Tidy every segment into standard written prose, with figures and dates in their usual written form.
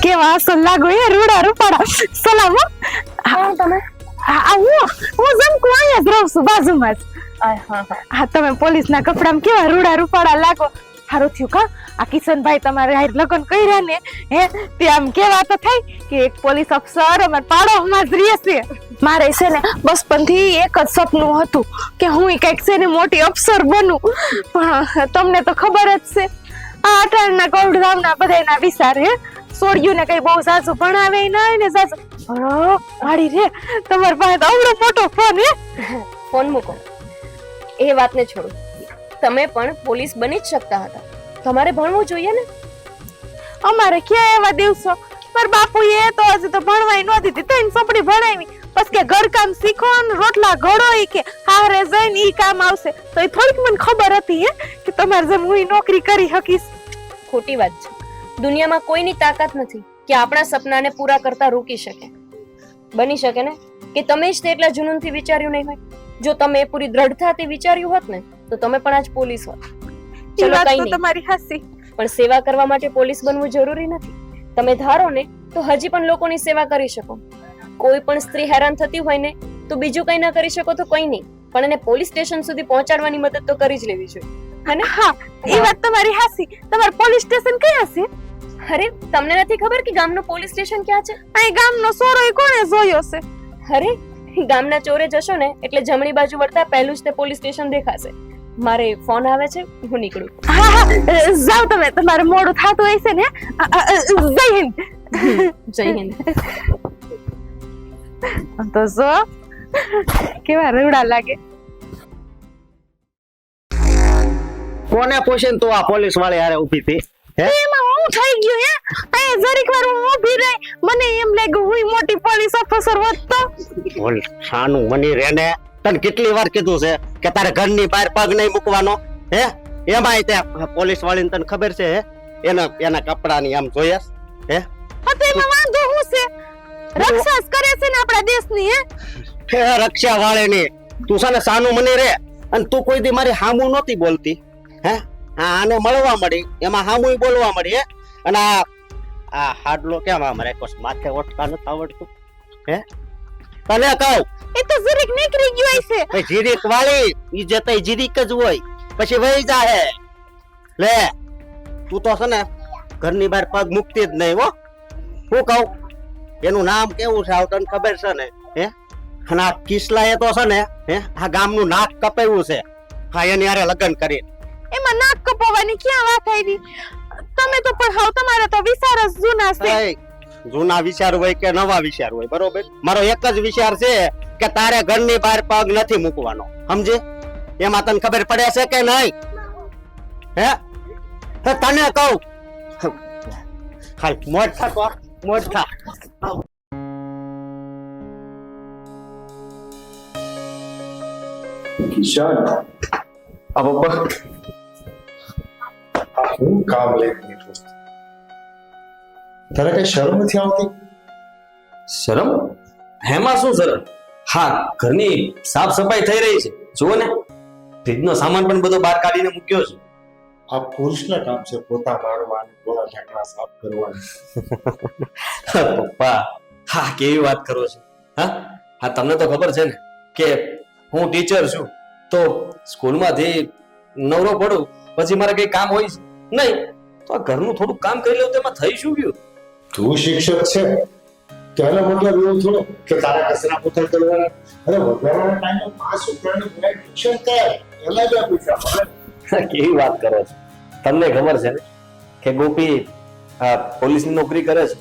કેવા અસલ લાગો એ રૂડા રૂપાડા. સલામ હો. કોણ તમે? હું જમકુ અહીંયા જ રહું છું બાજુમાં જ. હા તમે પોલીસના કપડામાં કેવા રૂડા રૂપાડા લાગો. સારું થયું કા આ કિશનભાઈ તમારે હારે લગ્ન કર્યા ને હે તે આમ કેવા તો થાય કે એક પોલીસ અફસર અમાર પાડોમાં જ રહેશે. મારે છે ને બચપનથી એક જ સપનું હતું કે હું કઈક છે ને મોટી અફસર બનું, પણ તમને તો ખબર જ છે આ અટાણના ગૌડધામના બધાયના વિચાર હે છોડ્યું ને કઈ બહુ સાસુ ભણાવે ના ને સાસુ મારી રે તમારી પાસે તો આવડો મોટો ફોન હે. ફોન મૂકો, એ વાતને છોડો. તમે પણ પોલીસ બની જ શકતા હતા, તમારે ભણવું જોઈએ ને. અમારે ક્યાં એવા દિવસો, પર બાપુએ તો હજી તો ભણવાય નહોતી તો એને સપડી ભણાવી, બસ કે ઘરકામ શીખો ને રોટલા ઘડો ઈ કે હારે જઈને ઈ કામ આવશે. તો એ થોડીક મને ખબર હતી હે કે તમારે જેમ હું નોકરી કરી શકીશ. ખોટી વાત છે. દુનિયામાં કોઈની તાકાત નથી કે આપણા સપનાને પૂરા કરતા રોકી શકે. બની શકે ને કે તમે જ તેટલા જુનૂનથી વિચાર્યું નહીં હોય. જો તમે પૂરી દ્રઢતાથી વિચાર્યું હોત ને તો તમે પણ આજ પોલીસ હોત. ચલો કઈ નહીં, તમારી હાસી. પણ સેવા કરવા માટે પોલીસ બનવું જરૂરી નથી. તમે ધારો ને તો હજી પણ લોકોની સેવા કરી શકો. કોઈ પણ સ્ત્રી હેરાન થતી હોય ને તો બીજું કઈ ના કરી શકો તો કઈ નહીં, પણ એને પોલીસ સ્ટેશન સુધી પહોંચાડવાની મદદ તો કરી જ લેવી જોઈએ. અને હા એ વાત તમારી હાસી. તમારું પોલીસ સ્ટેશન ક્યાં છે? અરે તમને નથી ખબર કે ગામનું પોલીસ સ્ટેશન ક્યાં છે? આ ગામનો સોરોય કોણે જોયો છે? અરે ગામના ચોરે જશો ને એટલે જમણી બાજુ વળતા પહેલું જ તે પોલીસ સ્ટેશન દેખાશે. મારે ફોન આવે છે, હું નીકળું. હા હા જાવ તમે, તમારે મોડું થાતું હોય છે ને. જય હિન્દ. જય હિન્દ. તો જો કેવા રૂડા લાગે. કોને પૂછીને તું આ પોલીસ વાળી હારે ઊભી હતી? એમાં હું થઈ ગયું હે? આ જરીક વાર હું ઊભી રહી, મને એમ લાગ્યું હું મોટી પોલીસ ઓફિસર હોત તો. બોલ સાનું મની રેને, તને કેટલી વાર કીધું છે કે તારે ઘરની બહાર પગ નહીં મૂકવાનો હે? એમાંય તે પોલીસ વાળીને તને ખબર છે હે એના કપડાની આમ જોયસ હે? તો એમાં વાંધો હું છે? રક્ષા કરે છે ને આપણા દેશની હે રક્ષા વાળીની. તું છે ને સાનું મની રે, અને તું કોઈ દી મારી હામું નહોતી બોલતી હે? હા આને મળવા મળી એમાં હામું બોલવા મળી હે? અને આ હાડલો કેમ મારે કોસ માથે ઓટકા નથી આવડતું હે? તને કહું એ તો જરીક નીકળી ગયો છે. એ જીરીક વાળી ઈજ્જત એ જીરીક જ હોય, પછી વહી જાહે. લે તું તો છે ને ઘરની બહાર પગ મૂકતી જ નહીં હો. હું કહું એનું નામ કેવું છે તને ખબર છે ને હે? અને આ કિસલાએ તો છે ને હે આ ગામનું નાક કપાવ્યું છે. હા એની હારે લગ્ન કરી. એમાં નાક કપાવવાની ક્યાં વાત આવી? તમે તો પણ હાવ તમારા તો વિચાર જ જૂના છે. જૂના વિચાર હોય કે નવા વિચાર હોય બરોબર, મારો એક જ વિચાર છે કે તારે ઘરની બહાર પગ નથી મૂકવાનો, સમજે? એમાં તને ખબર પડે છે કે નહીં હે? તને કહું ખાલી મોજ થા તો મોજ થા. કિશન આ પપ્પા હું કામ લઈને બેઠો છું. તારે કઈ શરમ નથી આવતી? શરમ? હેમાં શું શરમ? હા ઘરની સાફ સફાઈ થઈ રહી છે, જુઓ ને ફ્રીજનો સામાન પણ બધો બહાર કાઢીને મૂક્યો છે. આ પુરુષના કામ છે, પોતા મારવાની, ગોળા ઢાંકણા સાફ કરવાની. પપ્પા હા કેવી વાત કરો છો? હા હા તમને તો ખબર છે ને કે હું ટીચર છું, તો સ્કૂલમાંથી નવરો પડું પછી મારે કઈ કામ હોય છે નહીં, તો આ ઘરનું થોડું કામ કરી લઉં તેમાં થઈ શું ગયું? તું શિક્ષક છે તો એનો મતલબ એવું થોડો કે તારા કચરા પોતા કરવાના, અરે વગાડવાના ટાઈમે 5 રૂપિયાની ટ્યુશન કર એમાં જ પૈસા. કેવી વાત કરો છો? તમને ખબર છે ને કે ગોપી પોલીસની નોકરી કરે છે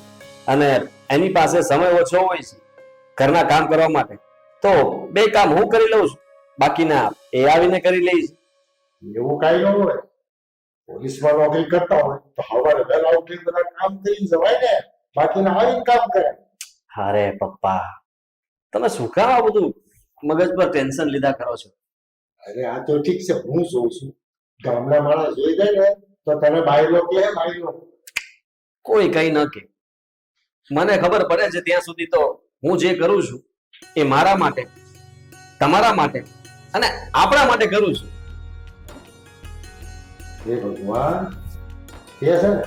અને એની પાસે સમય ઓછો હોય છે ઘરના કામ કરવા માટે, તો બે કામ હું કરી લઉં છું, બાકીના એ આવીને કરી લે છે. એવું કાઈ ન હોય. પોલીસમાં નોકરી કરતા હોય તો સવારે વહેલા ઉઠીને બધા કામ કરી જવાય ને, બાકીના આવીને કામ કરે. અરે પપ્પા તમે શું કામ આ બધું મગજ પર ટેન્શન લીધા કરો છો? અરે આ તો ઠીક છે, હું જોઉં છું. ગામના માણસ જોઈ જાય ને તો તને બાયલો કે બાયલો. કોઈ કઈ ન કે, મને ખબર પડે છે ત્યાં સુધી તો હું જે કરું છું એ મારા માટે, તમારા માટે અને આપણા માટે કરું છું. હે ભગવાન, એ છે ને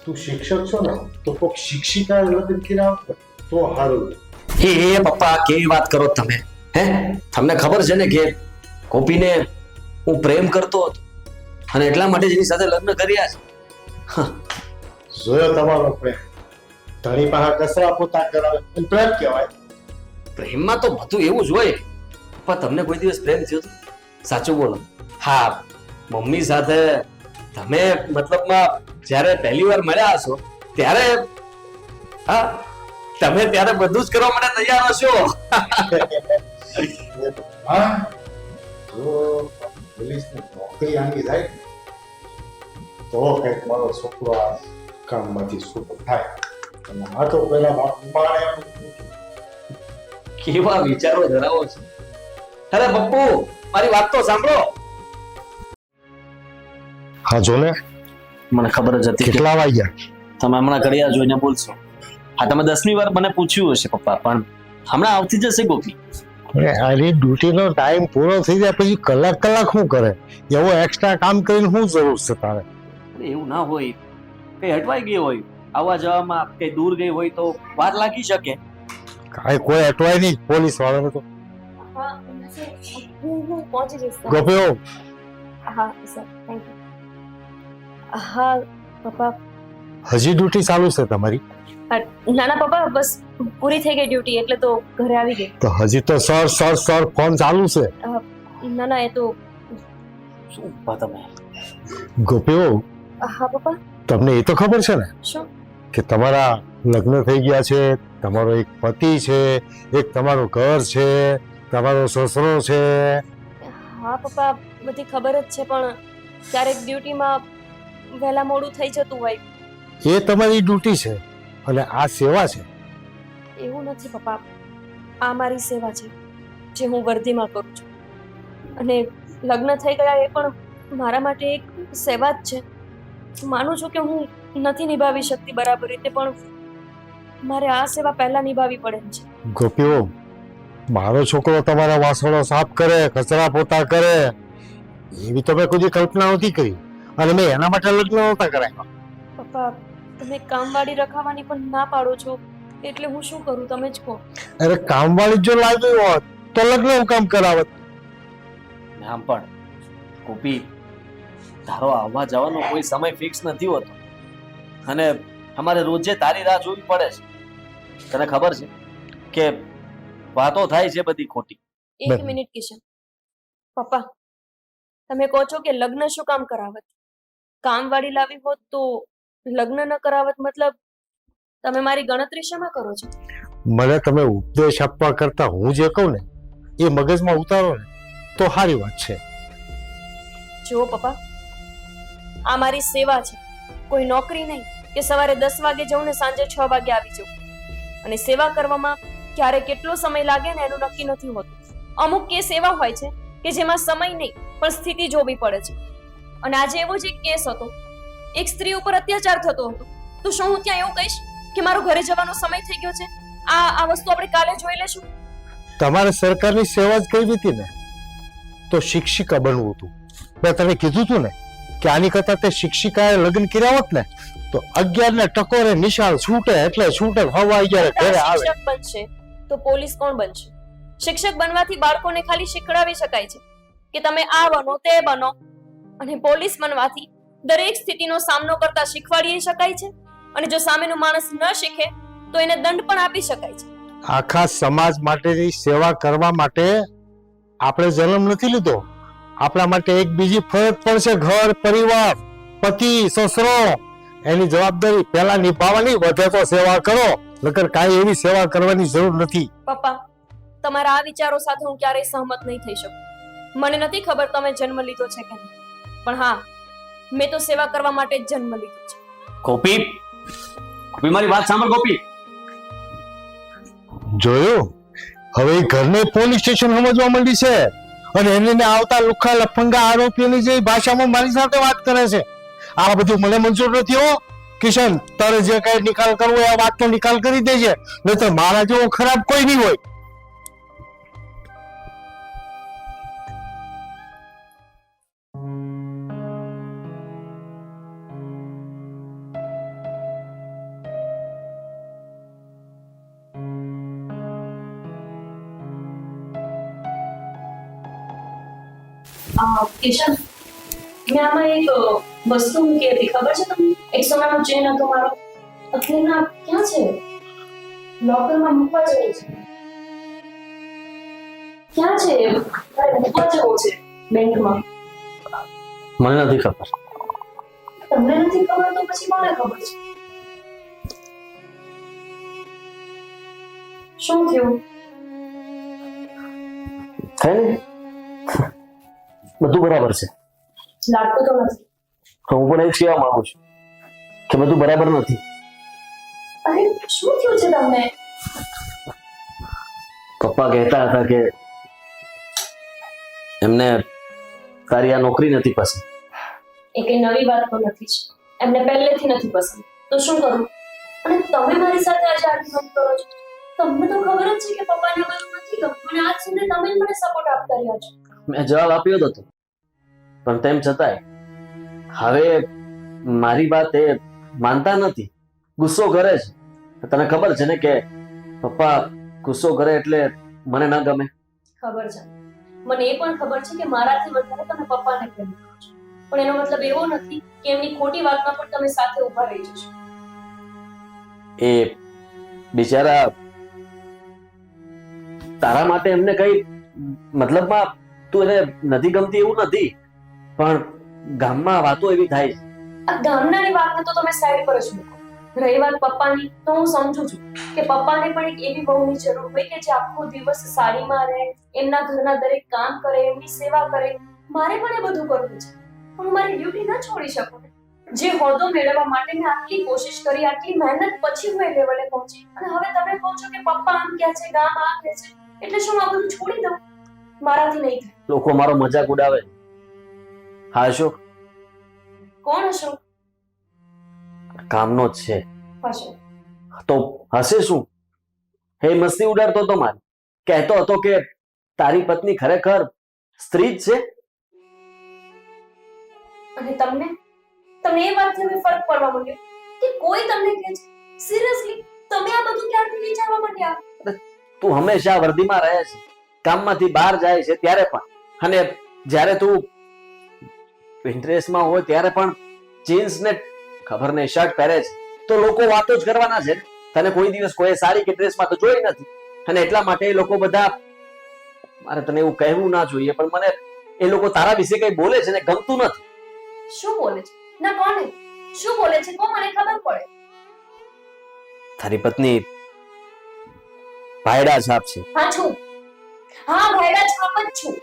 તું શિક્ષક છો ને તો કોઈક શિક્ષિકા લગ્ન કર્યા હોત ને તો સારું. એ પપ્પા કેવી વાત કરો તમે? હે, તમને ખબર છે ને કે ગોપીને હું પ્રેમ કરતો હતો અને એટલા માટે જ એની સાથે લગ્ન કર્યા છે. હા, જોયો તમારો પ્રેમ. ધણી પાસે કચરા પોતા કરાવે એને પ્રેમ કહેવાય. પ્રેમમાં તો બધું એવું જ હોય. પપ્પા તમને કોઈ દિવસ પ્રેમ થયો હતો? સાચું બોલો. હા, મમ્મી સાથે તમે મતલબમાં જ્યારે પહેલી વાર મળ્યા હશો ત્યારે હા તમે ત્યારે બધું જ કરવા માટે તૈયાર હશો. હા, જો પોલીસની નોકરી આની થાય તો કંઈક મારો છોકરો આ કામમાંથી છૂટો થાય. અને આ તો પેલા બાપુમાને કેવા વિચારો ધરાવો છો? અરે પપ્પુ, મારી વાત તો સાંભળો. હા જો ને મને ખબર જ હતી કે કેટલા વાગ્યા? તમે હમણાં ઘડિયાળ જોઈને બોલશો. હા, તમે 10મી વાર મને પૂછ્યું હશે પપ્પા, પણ હમણાં આવતી જશે ગોપી. આની ડ્યુટીનો ટાઈમ પૂરો થઈ જાય પછી કલાક શું કરે? એવો એક્સ્ટ્રા કામ કરીને શું જરૂર છે તારે? અરે એવું ના હોય, કઈ હટવાઈ ગઈ હોય, આવવા જવામાં કઈ દૂર ગઈ હોય તો વાર લાગી શકે. કાંઈ કોઈ અટવાય નહીં પોલીસ વાળાને તો. હા હું પહોંચી જઈશ સર. ગોપીઓ હા સર, થેન્ક યુ. હા પપ્પા. હજી ડ્યુટી ચાલુ છે તમારી? ના ના પપ્પા, બસ પૂરી થઈ ગઈ ડ્યુટી એટલે તો ઘરે આવી ગઈ. તો હજી તો સર ફોન ચાલુ છે. ના ના, એ તો શું પપ્પા તમે? ગોપીઓ હા પપ્પા. તમને એ તો ખબર છે ને શું? કે તમારા લગ્ન થઈ ગયા છે, તમારો એક પતિ છે, એક તમારું ઘર છે, તમારો સસરો છે. હા પપ્પા, બધી ખબર જ છે, પણ ક્યારેક ડ્યુટીમાં વહેલા મોડું થઈ જતું હોય. એ તમારી ડ્યુટી છે અને આ સેવા છે. એવું નથી પપ્પા, આ મારી સેવા છે જે હું વર્ધીમાં કરું છું. અને લગ્ન થઈ ગયા એ પણ મારા માટે એક સેવા જ છે. માનું છું કે હું નથી નિભાવી શકતી બરાબર રીતે, પણ મારે આ સેવા પહેલા નિભાવવી પડે છે. ગોપીઓ મારો છોકરો તમારા વાસણો સાફ કરે, કચરા પોતા કરે, એવી તો મેં કોઈ કલ્પના નહોતી કરી અને મેં એના માટે લગ્ન નહોતા કરાવ્યા. પપ્પા, તમે કામવાળી રખાવાની પણ ના પાડો છો, એટલે હું શું કરું તમે જ કહો. અરે કામવાળી જો લાવી હોત તો લગ્ન કામ કરાવત. આમ પણ ગોપી, તારો આવવા જવાનો કોઈ સમય ફિક્સ નથી હોતો અને અમારે રોજે તારી રાહ જોવી પડે છે. તને ખબર છે કે વાતો થાય છે બધી ખોટી. એક મિનિટ કિશન. પપ્પા, તમે કહો છો કે લગ્ન શું કામ કરાવત? કામવાળી લાવી હોત તો લગ્ન ન કરાવત, મતલબ તમે મારી ગણતરી શેમાં કરો છો? મને તમે ઉપદેશ આપવા કરતા હું જે કહું ને એ મગજમાં ઉતારો ને તો સારી વાત છે. જુઓ પપ્પા, આ મારી સેવા છે, કોઈ નોકરી નહીં કે સવારે 10 વાગે જઉં ને સાંજે 6 વાગે આવી જાઉં. અને સેવા કરવામાં ક્યારે કેટલો સમય લાગે ને એનું નક્કી નથી હોતું. અમુક કેસ એવા હોય છે કે જેમાં સમય નહીં પણ સ્થિતિ જોવી પડે છે. અને આજે એવો જ એક કેસ હતો, એક સ્ત્રી ઉપર અત્યાચાર થતો હતો. તો શું હું ત્યાં એવું કહીશ કે મારો ઘરે જવાનો સમય થઈ ગયો છે? આ વસ્તુ આપણે કાલે જોઈ લેશું. તમારે સરકારની સેવા જ કરવી હતી ને તો શિક્ષિકા બનવું હતું. મેં તને કીધું હતું ને કે આની કરતા તે શિક્ષિકાએ લગ્ન કર્યા હોત ને તો 11 ને ટકોરે નિશાળ છૂટે એટલે છૂટે, હવા 11 ઘરે આવે. શિક્ષક બનશે તો પોલીસ કોણ બનશે? શિક્ષક બનવાથી બાળકોને ખાલી શીખડાવી શકાય છે કે તમે આ બનો તે બનો, અને પોલીસ બનવાથી દરેક સ્થિતિનો સામનો કરતા શીખવાડી શકાય છે. અને જો સામેનો માણસ ન શીખે તો એને દંડ પણ આપી શકાય છે. આખા સમાજ માટેની સેવા કરવા માટે આપણે જન્મ નથી લીધો. આપણા માટે એક બીજી ફરજ પણ છે, ઘર પરિવાર, પતિ સસરો. એની જવાબદારી પહેલા નિભાવવાની, વધે તો સેવા કરો, નકર કાંઈ એવી સેવા કરવાની જરૂર નથી. પપ્પા, તમારા આ વિચારો સાથે હું ક્યારેય સહમત નહીં થઈ શકું. મને નથી ખબર તમે જન્મ લીધો છે કે નહીં, પણ હા, મેં તો સેવા કરવા માટે જ જન્મ લીધો છે. ગોપી, ગોપી મારી વાત સાંભળ ગોપી. જોયું? હવે એ ઘરને પોલીસ સ્ટેશન સમજવા માંડી છે અને એને આવતા લુખ્ખા લફંગા આરોપીઓની જે ભાષામાં મારી સાથે વાત કરે છે. આ બધું મને મંજૂર નથી હો કિશન. તારે જે કઈ નિકાલ કરવો એ વાતનો નિકાલ કરી દેજે, નહીં તો મારા જેવો ખરાબ કોઈ નહીં હોય. કિશન, મેં આમાં એક વસ્તુ મૂકી હતી, ખબર છે તમને? એક સોનાનો ચેન હતો મારો. અત્યારના ક્યાં છે? લોકરમાં મૂકવા જેવો છે. ક્યાં છે? મારે મૂકવા જેવો છે બેંકમાં. મને નથી ખબર. તમને નથી ખબર તો પછી મને ખબર છે. શું થયું? હે ને બધું બરાબર છે. લાગતું તો નથી. હું પણ એ જ કહેવા માંગુ છું કે બધું બરાબર નથી. અરે શું થયું છે તમને? પપ્પા કહેતા હતા કે એમને તારી આ નોકરી નથી પસંદ. એ કઈ નવી વાત તો નથી જ. એમને પહેલેથી નથી પસંદ. તો શું કરું? અને તમે મારી સાથે આજે આર્ગ્યુમેન્ટ કરો છો. તમને તો ખબર જ છે કે પપ્પાને બધું નથી ગમતું અને આજ સુધી તમે જ મને સપોર્ટ આપતા રહ્યા છો. મેં જવાબ આપ્યો જ હતો, પણ તેમ છતાંય હવે મારી વાત એ માનતા નથી, ગુસ્સો કરે છે. તને ખબર છે ને કે પપ્પા ગુસ્સો કરે એટલે મને ન ગમે. ખબર છે. મને એ પણ ખબર છે કે મારાથી વધારે તમે પપ્પાને પ્રેમ કરો છો. પણ એનો મતલબ એવો નથી કે એમની ખોટી વાતમાં પણ તમે સાથે ઊભા રહી જશો. એ બિચારા તારા માટે એમને કઈ મતલબમાં તું એને નથી ગમતી એવું નથી, પણ ગામમાં વાતો એવી થાય છે. આ ગામનાની વાતને તો તમે સાઈડ પર જ મૂકો. રહી વાત પપ્પાની, તો હું સમજુ છું કે પપ્પાને પણ એક એવી વહુની જરૂર હોય કે જે આખો દિવસ સાડીમાં રહે, એમના ઘરના દરેક કામ કરે, એમની સેવા કરે. મારે પણ એ બધું કરવું છે, પણ હું મારી ડ્યુટી ન છોડી શકું. જે હોદ્દો મેળવવા માટે મેં આટલી કોશિશ કરી, આટલી મહેનત પછી હું એ લેવલે પહોંચી, અને હવે તમે કહો છો કે પપ્પા આમ કહે છે, ગામ આ કહે છે, એટલે શું આ બધું છોડી દઉં? મારાથી નહીં થાય. લોકો મારો મજાક ઉડાવે. હા અશોક, કોણ હશો? કામનો જ છે હશે. તો હશે શું? હે મસ્તી ઉડાડતો હતો મારી. કહેતો હતો કે તારી પત્ની ખરેખર સ્ત્રી જ છે. અને તમને તમને એ વાતથી હવે ફરક પડવા માંડ્યો કે કોઈ તમને કહે છે? સિરિયસલી તમે આ બધું ક્યારથી વિચારવા માંડ્યા? તું હંમેશા વર્દીમાં રહે છે, કામમાંથી બહાર જાય છે ત્યારે પણ, અને જ્યારે તું ઇન્ટરેસ્ટમાં હોય ત્યારે પણ જીન્સ ને ખબર નહીં શર્ટ પહેરે છે, તો લોકો વાતો જ કરવાના છે. તને કોઈ દિવસ કોઈ સાડી કે ડ્રેસમાં તો જોઈ નથી, અને એટલા માટે એ લોકો બધા, મારે તને એવું કહેવું ના જોઈએ પણ મને એ લોકો તારા વિશે કઈ બોલે છે ને ગમતું નથી. શું બોલે છે? ના કોને શું બોલે છે? કો મને ખબર પડે. તારી પત્ની ભાયડા છાપ છે. હા છું. હા ભાયડા છાપ જ છું.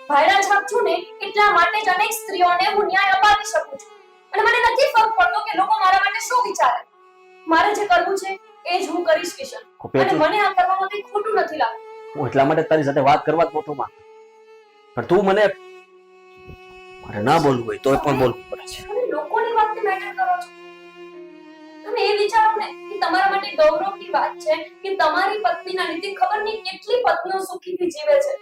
ભાયડા છાપ છું ને એટલા માટે જ અનેક સ્ત્રીઓને હું ન્યાય અપાવી શકું છું. અને મને નથી ફરક પડતો કે લોકો મારા માટે શું વિચારે. મારે જે કરવું છે એ જ હું કરીશ કિશન. અને મને આ કરવામાં કંઈ ખોટું નથી લાગતું. હું એટલા માટે તારી સાથે વાત કરવા જ નહોતો માંગતો, પણ તું મને મારે ના બોલવું હોય તો પણ બોલવું પડે છે. તમે લોકોની વાતને મેટર કરો છો. તમે એ વિચારો ને કે તમારા માટે ગૌરવની વાત છે કે તમારી પત્નીના લીધે ખબર નહીં કેટલી પત્નીઓ સુખીથી જીવે છે,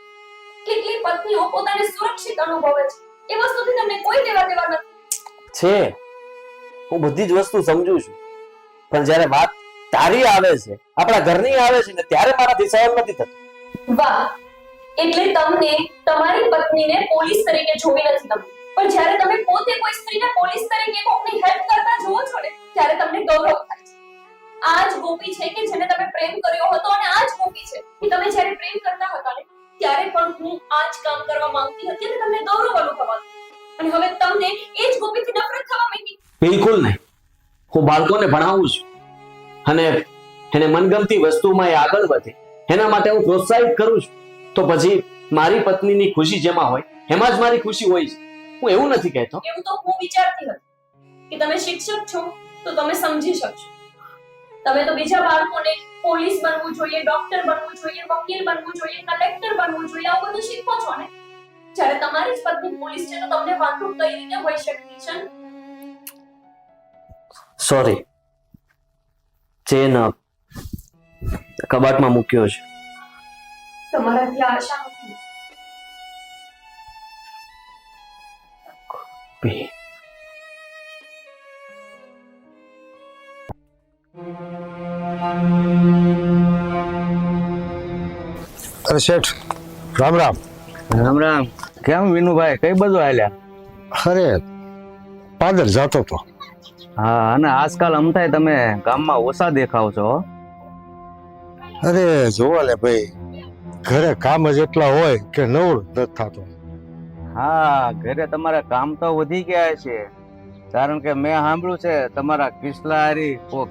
કેટલી પત્નીઓ પોતાને સુરક્ષિત અનુભવે છે. એ વસ્તુથી તમને કોઈ લેવા દેવા નથી. છે, હું બધી જ વસ્તુ સમજુ છું, પણ જ્યારે વાત તારી આવે છે, આપણા ઘરની આવે છે ને, ત્યારે મારાથી સહન નથી થતું. વાહ, એટલે તમને તમારી પત્નીને પોલીસ તરીકે જોવી નથી ગમતી, પણ જ્યારે તમે પોતે કોઈ સ્ત્રીને પોલીસ તરીકે કોકની હેલ્પ કરતા જુઓ છો ને, ત્યારે તમને ગૌરવ થાય છે. આ જ ગોપી છે કે જેને તમે પ્રેમ કર્યો હતો, અને આ જ ગોપી છે કે તમે જ્યારે પ્રેમ કરતા હતા ને ત્યારે પણ હું આ જ કામ કરવા માંગતી હતી અને તમને ગૌરવ અનુભવાતું. અને હવે તમને એ જ ગોપીથી નફરત થવા માંડી. બિલકુલ નહીં. હું બાળકોને ભણાવું છું અને એને મનગમતી વસ્તુમાં એ આગળ વધે એના માટે હું પ્રોત્સાહિત કરું છું. તો પછી મારી પત્નીની ખુશી જેમાં હોય એમાં જ મારી ખુશી હોય છે. હું એવું નથી કહેતો. એવું તો હું વિચારતી હતી કે તમે શિક્ષક છો તો તમે સમજી શકશો. તમે તો બીજા બાળકોને પોલીસ બનવું જોઈએ, ડોક્ટર બનવું જોઈએ, વકીલ બનવું જોઈએ, કલેક્ટર બનવું જોઈએ, આવું બધું શીખવો છો ને. જ્યારે તમારી જ પત્ની પોલીસ છે તો તમને વાંધો કઈ રીતે હોઈ શકે છે? સોરી, ચેન કબાટમાં મૂક્યો છે. તમારાથી આશા નથી. અરે શેઠ, રામ રામ. રામ રામ. કેમ વિનુભાઈ કઈ બાજુ હાલ્યા? અરે પાદર જતો તો. હા, અને આજકાલ અમથાય તમે ગામમાં ઓછા દેખાવ છો હો. અરે જોવા લે ભાઈ, ઘરે કામ જ એટલા હોય કે નવરો નથી થતો. હા, ઘરે તમારા કામ તો વધી ગયા છે, કારણ કે મેં સાંભળ્યું છે તમારા કિસલા હારી કોક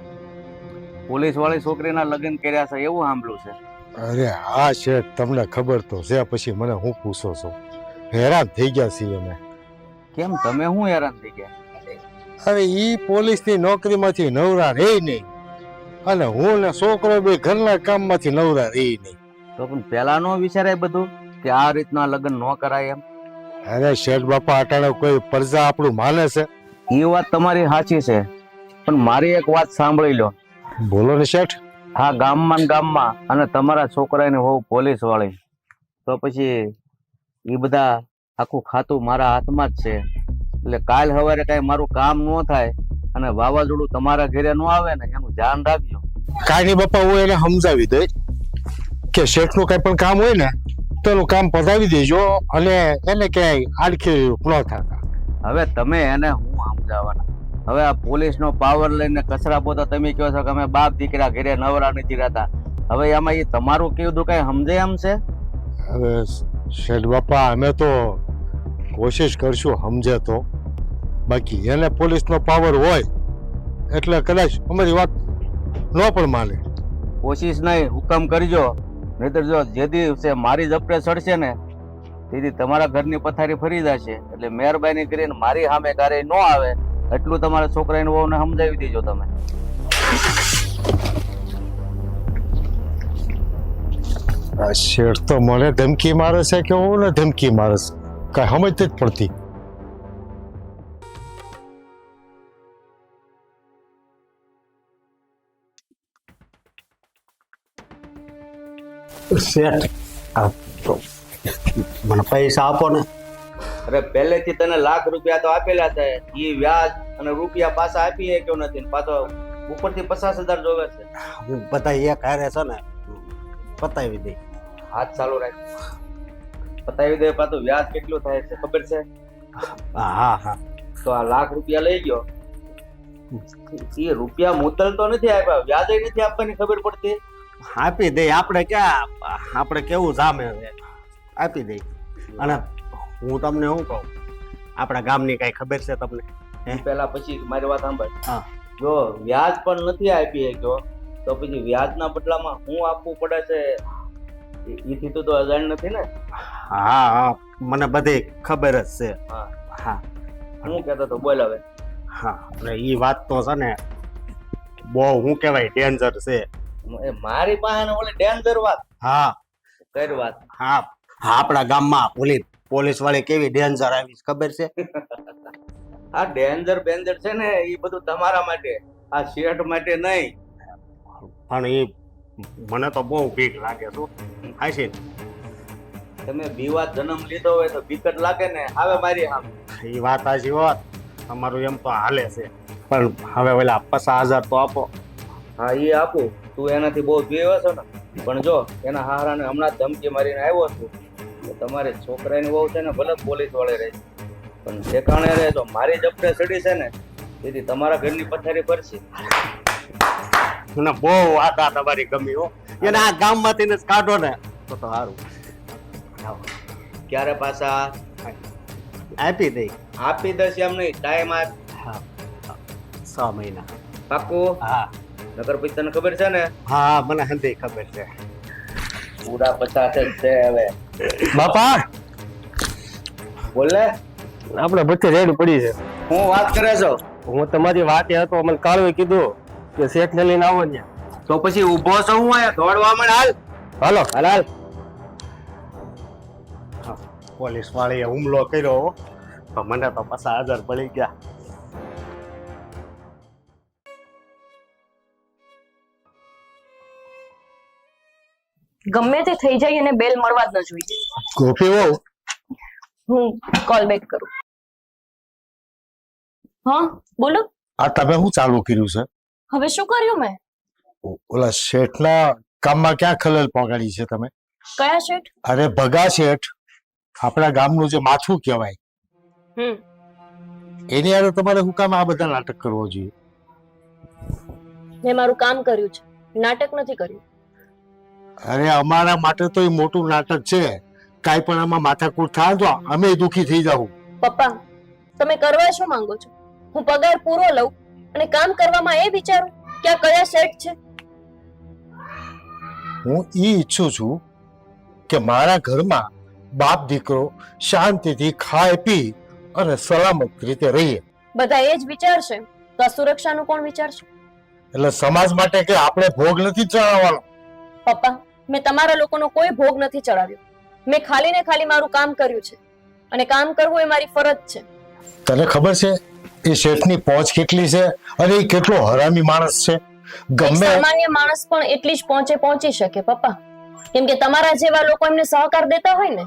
પોલીસ વાળી છોકરીના લગ્ન કર્યા છે, એવું સાંભળ્યું છે. અરે હા શેઠ, તમને ખબર તો છે, પછી મને હું પૂછો છો? હેરાન થઈ ગયા છીએ અમે. કેમ, તમે શું હેરાન થઈ ગયા? અરે ઈ પોલીસની નોકરીમાંથી નવરા રહે નહીં, અને હું ને છોકરો બે ઘરના કામમાંથી નવરા રહે નહીં. તો પણ પેલા નો વિચારાય બધું કે આ રીતના લગ્ન ન કરાય એમ? અરે શેઠ બાપા, અટાણે કોઈ પ્રજા આપણું માને છે? એ વાત તમારી સાચી છે, પણ મારી એક વાત સાંભળી લો. બોલો ને શેઠ. હા, ગામમાં ને ગામમાં, અને તમારા છોકરાની હોવ પોલીસ વાળી, તો પછી એ બધા આખું ખાતું મારા હાથમાં જ છે. એટલે કાલ સવારે કઈ મારું કામ ન થાય અને વાવાઝોડું તમારા ઘરે ન આવે ને, એનું ધ્યાન રાખજો. કાંઈ નહીં બાપા, હું એને સમજાવી દઈ કે શેઠનું કઈ પણ કામ હોય ને તો એનું કામ પતાવી દેજો, અને એને ક્યાંય આડખી ન થતા. હવે તમે એને હું સમજાવવાના? હવે આ પોલીસનો પાવર લઈને કચરા પોતા તમે કહો છો કે અમે બાપ દીકરા ઘરે નવરા નથી રહેતા. હવે એમાં એ તમારું કીધું કઈ સમજે એમ છે? હવે શેઠ બાપા, અમે તો કોશિશ કરશું સમજે તો, બાકી એને પોલીસનો પાવર હોય એટલે કદાચ અમારી વાત ન પણ માને. કોશિશ નહીં, હુકમ કરજો, નહીતર જો જે દિવસે મારી ઝપટે ચડશે ને તેથી તમારા ઘરની પથારી ફરી જશે. એટલે મહેરબાની કરીને મારી સામે ક્યારેય ન આવે એટલું તમારા છોકરાની વહુને સમજાવી દેજો તમે. આ શેઠ તો મને ધમકી મારે છે કે હું ને ધમકી મારે છે, કઈ સમજ જ પડતી. શેઠ, મને પૈસા આપો ને. અરે પહેલેથી તને લાખ રૂપિયા તો આપેલા છે, એ વ્યાજ અને રૂપિયા પાછા આપી શક્યો નથી, પાછો ઉપરથી 50,000 જોવે છે. હું બધા એક હારે છે ને પતાવી દઈ. હાથ ચાલુ રાખ, પતાવી દે. પાછું વ્યાજ કેટલું થાય છે ખબર છે? હા હા. તો આ લાખ રૂપિયા લઈ ગયો, એ રૂપિયા મુતલ તો નથી આપ્યા, વ્યાજ નથી આપવાની ખબર પડતી. આપી દઈ. આપણે ક્યાં, આપણે કેવું જામે છે, આપી દઈ. અને હું તમને શું કહું, આપણા ગામની કઈ ખબર છે તમને? પેલા પછી મારી વાત સાંભળ. હા. જો વ્યાજ પણ નથી આપી શક્યો તો પછી વ્યાજના બદલામાં શું આપવું પડે છે એથી તો અજાણ નથી ને? હા હા, મને બધી ખબર જ છે. હા હા. હું કહેતો તો બોલ હવે. હા, અને એ વાત તો છે ને બહુ શું કહેવાય ડેન્જર છે. મારી પાસે ઓલી ડેન્જર વાત હા કઈ વાત? હા, આપણા ગામમાં પોલીસ વાળી કેવી ડેન્જર આવી છે ખબર છે? આ ડેન્જર બેન્જર છે ને એ બધું તમારા માટે, આ શેઠ માટે નહીં. પણ એ મને તો બહુ બીક લાગે છે. હાશી, તમે બીવા જન્મ લીધો હોય તો બીક જ લાગે ને. આવે મારી આમ એ વાત હાચી હોત, અમારું એમ તો હાલે છે, પણ હવે ઓલા 50,000 તો આપો. હા, એ આપું. તું એનાથી બહુ જોયો છો ને, પણ જો એના હારાને હમણાં જ ધમકી મારીને આવ્યો છું તો તમારે છોકરાની વહુ છે ને ભલે પોલીસ વાળે રહે પણ ઠેકાણે રહે તો મારી જપટે ચડી છે ને તેથી તમારા ઘરની પથારી ફરશે. મને બહુ વાત આ તમારી ગમી હો. એને આ ગામમાંથી જ કાઢો ને તો સારું. ક્યારે પાછા આપી દઈ. આપી દઈશ એમ નહીં, ટાઈમ આપ. 6 મહિના. પાક્કું? હા નગર પછી તને ખબર છે ને? હા, મને હંધી ખબર છે. પૂરા 50 જ છે હવે. બાપા, બોલ ને. આપણે બચ્ચે રેડ પડી છે. હું વાત કરે છો? હું તમારી વાતે હતો, મને કાળુએ કીધું કે શેઠ ને લઈને આવો ને. તો પછી ઊભો છો હું અહીંયા દોડવા માંડ. હાલ હાલો હાલ. પોલીસ વાળીએ હુમલો કર્યો હો, પણ મને તો 50,000 પડી ગયા. ગમે તે થઈ જાય અને બેલ મળવા જ ન જોઈએ. ગોપી વહુ, હું કોલ બેક કરું. હા બોલો. આ તમે શું ચાલુ કર્યું છે? હવે શું કર્યું મેં? ઓલા શેઠના કામમાં ક્યાં ખલેલ પહોંચાડી છે તમે? કયા શેઠ? અરે ભગા શેઠ. આપણા ગામનું જે માથું કહેવાય હમ એની યાર તમારે હું કામ આ બધા નાટક કરવો જોઈએ? મેં મારું કામ કર્યું છે, નાટક નથી કર્યું. અરે અમારા માટે તો એ મોટું નાટક છે. કાંઈ પણ આમાં માથાકૂટ થાય તો અમે દુખી થઈ જાવ. પપ્પા, તમે કરવા શું માંગો છો? હું પગાર પૂરો લઉં અને કામ કરવામાં એ વિચારું કે આ કયા સેટ છે. હું ઈ ઈચ્છું છું કે મારા ઘરમાં બાપ દીકરો શાંતિથી ખાય પી અને સલામત રીતે રહીએ. બધા એ જ વિચારશે તો આ સુરક્ષાનું કોણ વિચારશે? એટલે સમાજ માટે કે આપણે ભોગ નથી ચડાવવાનો. પપ્પા, મેં તમારા લોકોનો કોઈ ભોગ નથી ચડાવ્યો. મેં ખાલી ને ખાલી મારું કામ કર્યું છે અને કામ કરવું એ મારી ફરજ છે. તને ખબર છે એ શેઠની પહોંચ કેટલી છે અને એ કેટલો હરામી માણસ છે? એક ગમે સામાન્ય માણસ પણ એટલી જ પહોંચી શકે પપ્પા, કેમ કે તમારા જેવા લોકો એમને સહકાર દેતા હોય ને.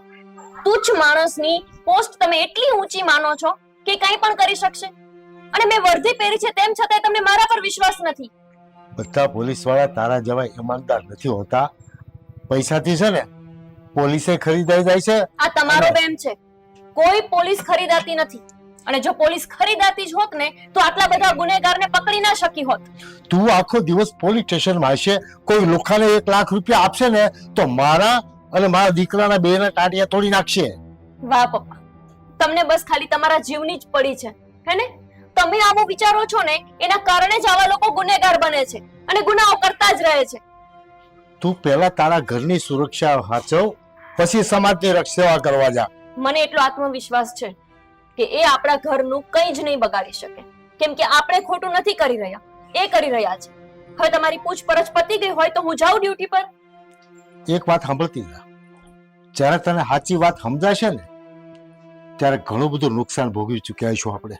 તુચ્છ માણસની પોસ્ટ તમે એટલી ઊંચી માનો છો કે કંઈ પણ કરી શકશે. અને મેં વર્ધી પહેરી છે તેમ છતાંય તમને મારા પર વિશ્વાસ નથી. બધા પોલીસ વાળા તારા જેવા ઈમાનદાર નથી હોતા. પૈસાથી છે ને પોલીસે ખરીદાઈ જાય છે. આ તમારો વહેમ છે. કોઈ પોલીસ ખરીદાતી નથી. અને જો પોલીસ ખરીદાતી જ હોત ને તો આટલા બધા ગુનેગારને પકડી ના શકી હોત. તું આખો દિવસ પોલીસ સ્ટેશનમાં હશે, કોઈ લોખાને 1 લાખ રૂપિયા આપશે ને તો મારા અને મારા દીકરાના બેના ટાટિયા તોડી નાખશે. વાહ પપ્પા, તમને બસ ખાલી તમારા જીવની જ પડી છે, હે ને? તમે આવું વિચારો છો ને એના કારણે જ આવા લોકો ગુનેગાર બને છે અને ગુનાઓ કરતા જ રહે છે. તું પહેલા તારા ઘરની સુરક્ષા સાચવ, પછી સમાજની સેવા કરવા જા. મને એટલો આત્મવિશ્વાસ છે કે એ આપણા ઘરનું કંઈ જ નહીં બગાડી શકે, કેમ કે આપણે ખોટું નથી કરી રહ્યા, એ કરી રહ્યા છે. હવે તમારી પૂછપરછ પતી ગઈ હોય તો હું જાઉં ડ્યુટી પર. એક વાત સાંભળતી જા, જ્યારે તને સાચી વાત સમજાશે ને ત્યારે ઘણું બધું નુકસાન ભોગવી ચૂક્યા છું આપણે.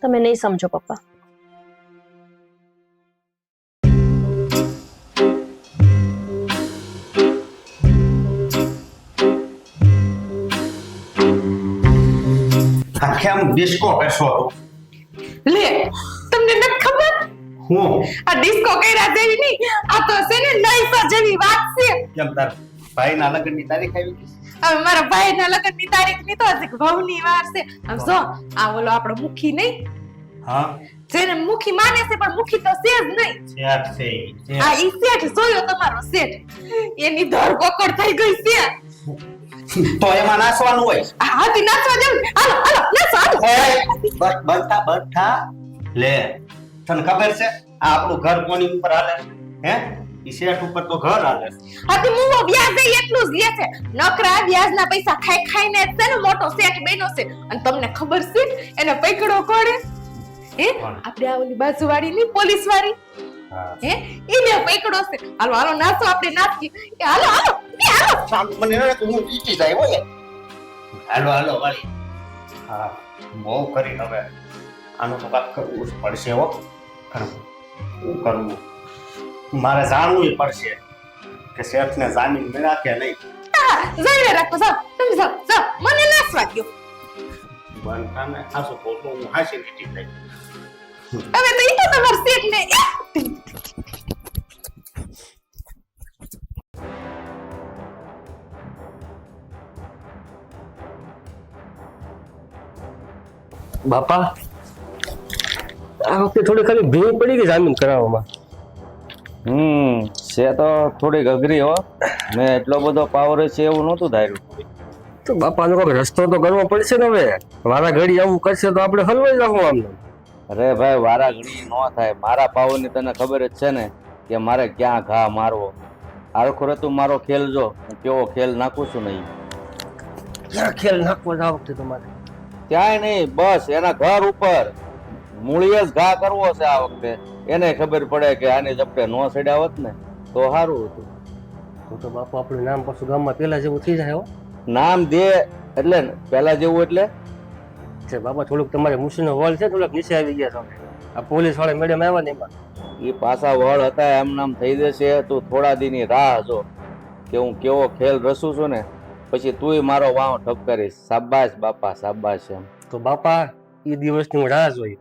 તમે નહીં સમજો પપ્પા. આખે આમ ડિસ્કો કરશો લે, તમને નથી ખબર હું આ ડિસ્કો કર્યા જેવી નહીં, આ તો છે ને નૈસા જેવી વાત છે. કેમ તાર ભાઈના લગ્નની તારીખ આવી ગઈ? હવે મારા ભાઈના લગ્નની તારીખ ની તો હજી વહુની વાર છે. આમ જો આ ઓલો આપણો મુખી નહીં, હા જેને મુખી માને છે પણ મુખી તો છે જ નહીં. શેઠ છે ઈ, આ ઈ શેઠ જોયો તમારો શેઠ, એની ધરપકડ થઈ ગઈ છે. તો એમાં નાસવાનું હોય. હાથી નાચવા જેવું. હાલો હાલો નાચો હાલો. બસ બનતા બનતા લે, તને ખબર છે આ આપણું ઘર કોની ઉપર હાલે? હે, ઈ શેઠ ઉપર તો ઘર હાલે. હાથી મુવો વ્યાજ દે એટલું જ લે છે. નકરા વ્યાજના પૈસા ખાઈ ખાઈને છે ને મોટો શેઠ બન્યો છે. અને તમને ખબર છે એને પકડો કોણે? હે, આપણે આ ઓલી બાજુવાળી ની પોલીસ વાળી, હે, ઈને પકડો છે. હાલો હાલો નાચો, આપણે નાચીએ. હાલો હાલો હાલો. સામ મને એને તો હું ઈટી જાય હોય. હાલો હાલો વાળી. હા, બહુ કરી હવે. આનું તો કાક કરવું જ પડશે હો. શું કરવું? મારે જાણવું પડશે કે શેઠને જામીન મળ્યા કે નહીં. જઈને રાખો સાહેબ, તમે જાઓ જાઓ, મને નાચવા દ્યો. બનતાને હાસુ બોલતો હું હાસી નીટી જાય. હવે તો ઈ તો તમારા શેઠ ને બાપા, આ વખતે થોડી ખાલી ભીડ પડી ગઈ જામીન કરાવવામાં. છે તો થોડીક અઘરી હો. મેં એટલો બધો પાવર છે એવું નહોતું ધાર્યું. તો બાપાનો કોઈ રસ્તો તો કરવો પડશે ને હવે. મારા ઘડી આવું કરશે તો આપણે હલવાઈ જવું આમને. અરે ભાઈ, વારા ઘડી ન થાય. મારા પાવરની તને ખબર જ છે ને કે મારે ક્યાં ઘા મારવો. આખરે તું મારો ખેલ જો, હું કેવો ખેલ નાખું છું નહીં. ક્યાં ખેલ નાખવો છે આ વખતે તમારે? ક્યાંય નહીં, બસ એના ઘર ઉપર મૂળીએ જ ઘા કરવો છે આ વખતે. એને ખબર પડે કે આની ઝપટે નો સડ્યા હોત ને તો સારું હતું. તો બાપુ આપણું નામ પાછું ગામમાં પેલા જેવું થઈ જાય હો. નામ દે એટલે પેલા જેવું એટલે છે બાપા, થોડુંક તમારે મુસીનો વોલ છે, થોડુંક નીચે આવી ગયા તમે. આ પોલીસ વાળા મેડમ આવ્યા ને એમાં એ પાછા વળ હતા એમ નામ થઈ જશે. તું થોડા દીની રાહ જો કે હું કેવો ખેલ રસું છું ને પછી તુંય મારો વાવ ઠપકારીશ. શાબાશ બાપા શાબાશ. એમ તો બાપા એ દિવસની હું રાહ જોઈ.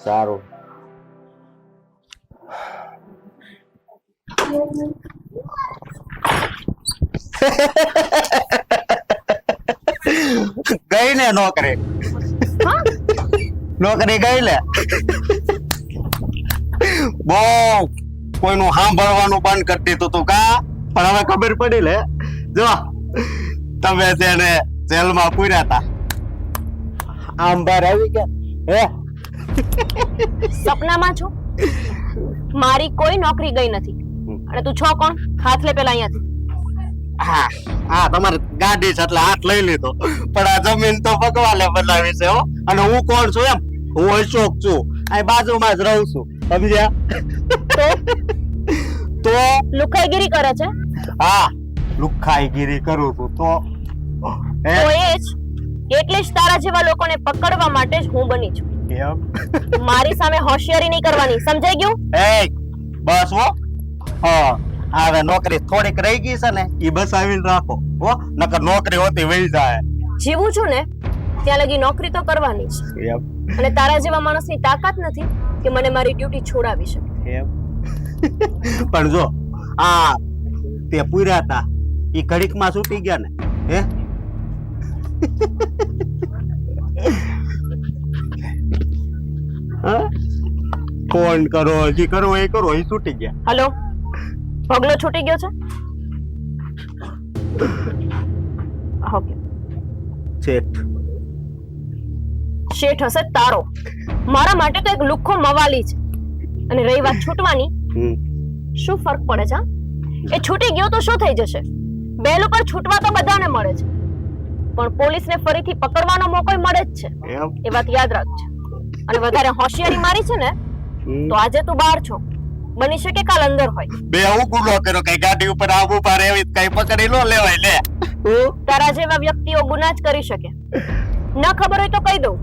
સારું. ગઈ ને નોકરી નોકરી ગઈ લે બહુ કોઈનું સાંભળવાનું બંધ કરી દીધું તું કા પણ હવે ખબર પડી લે જો તમે તેને જેલમાં પૂર્યા હતા આમ બહાર આવી ગયા હે સપનામાં છો? મારી કોઈ નોકરી ગઈ નથી. અને તું છો કોણ? હાથ લે પેલા અહીંયાથી. હા હા તમારે ગાડી છે એટલે હાથ લઈ લીધો પણ આ જમીન તો ભગવાને બનાવી છે હો અને હું કોણ છું એમ હું અશોક છું આ બાજુમાં જ રહું છું સમજ્યા તો લુખાઈગીરી કરે છે હા લુખાઈગીરી કરું છું તો હે તો એ જ એટલે જ તારા જેવા લોકોને પકડવા માટે જ હું બની છું. કેમ મારી સામે હોશિયારી નહીં કરવાની, સમજાઈ ગયું? એ બસ હો હા હવે નોકરી થોડીક રહી ગઈ છે ને ઈ બસ આવીને રાખો હો નકર નોકરી હોતી વહી જાય જીવું છું ને ત્યાં લગી નોકરી તો કરવાની જ. એમ અને તારા જેવા માણસની તાકાત નથી કે મને મારી ડ્યુટી છોડાવી શકે. એમ પણ જો આ તે પૂર્યા હતા ઈ ઘડીકમાં છૂટી ગયા ને હે હા? ફોન કરો હજી કરો એ કરો એ છૂટી ગયા હલો, પગલો છૂટી ગયો છે? ઓકે, શેઠ શેઠ હશે તારો. મારા માટે તો એક લુખ્ખો મવાલી છે. અને રહી વાત છૂટવાની, શું ફરક પડે છે? એ છૂટી ગયો તો શું થઈ જશે? બેલ ઉપર છૂટવા તો બધાને મળે છે, પણ પોલીસને ફરીથી પકડવાનો મોકો મળે જ છે. એમ એ વાત યાદ રાખજે. અને વધારે હોશિયારી મારી છે ને તો આજે તું બહાર છો, બની શકે કાલ અંદર હોય. બે હું ગુનો કર્યો કઈ ગાડી ઉપર આવું પાર એવી કઈ પકડી નો લેવાય લે તારા જેવા વ્યક્તિઓ ગુના જ કરી શકે. ન ખબર હોય તો કહી દઉં,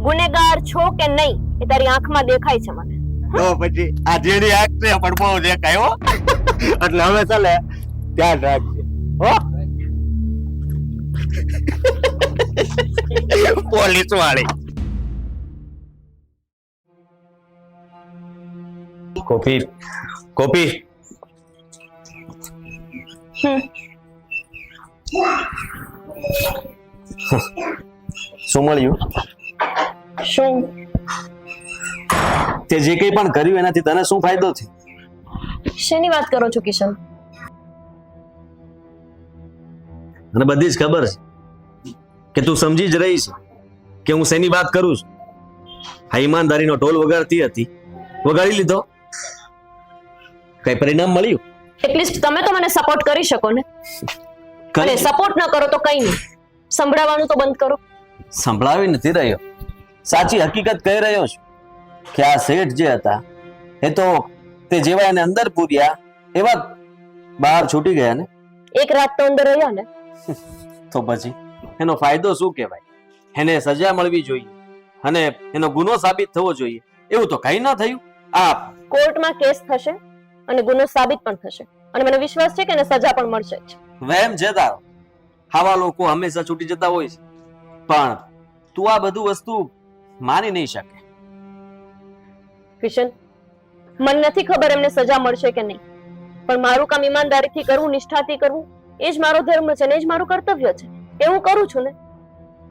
ગુનેગાર છો કે નહીં એ તારી આંખમાં દેખાય છે મને. તો પછી આ જેડી આંખ છે પણ બહુ દેખાય હો એટલે હવે ચાલે ધ્યાન રાખજે હો પોલીસ વાળી કોપી કોપી શું મળ્યું? શું? તે જે કંઈ પણ કર્યું એનાથી તને શું ફાયદો થયો? શેની વાત કરો છો કિશન? મને બધી જ ખબર છે કે તું સમજી જ રહી છે કે હું શેની વાત કરું છું. આ ઈમાનદારીનો ઢોલ વગાડતી હતી, વગાડી લીધો, કઈ પરિણામ મળ્યું? એટલીસ્ટ તમે તો મને સપોર્ટ કરી શકો ને. અને સપોર્ટ ન કરો તો કઈ નહીં, સંભળાવવાનું તો બંધ કરો. સંભળાવી નથી રહ્યો, સાચી હકીકત કહી રહ્યો છું કે આ શેઠ જે હતા એ તો તે જેવા એને અંદર પૂર્યા એવા બહાર છૂટી ગયા ને. એક રાત તો અંદર રહ્યા ને. તો પછી એનો ફાયદો શું કહેવાય? એને સજા મળવી જોઈએ અને એનો ગુનો સાબિત થવો જોઈએ. એવું તો કઈ ન થયું. આ કોર્ટમાં કેસ થશે અને ગુનો સાબિત પણ થશે અને મને વિશ્વાસ છે કે એને સજા પણ મળશે જ. વહેમ છે તારો. આવા લોકો હંમેશા છૂટી જતા હોય છે, પણ તું આ બધું વસ્તુ માની નહીં શકે. કિશન, મને નથી ખબર એમને સજા મળશે કે નહીં, પણ મારું કામ ઈમાનદારીથી કરવું, નિષ્ઠાથી કરવું એ જ મારો ધર્મ છે ને એ જ મારું કર્તવ્ય છે. એ હું કરું છું ને.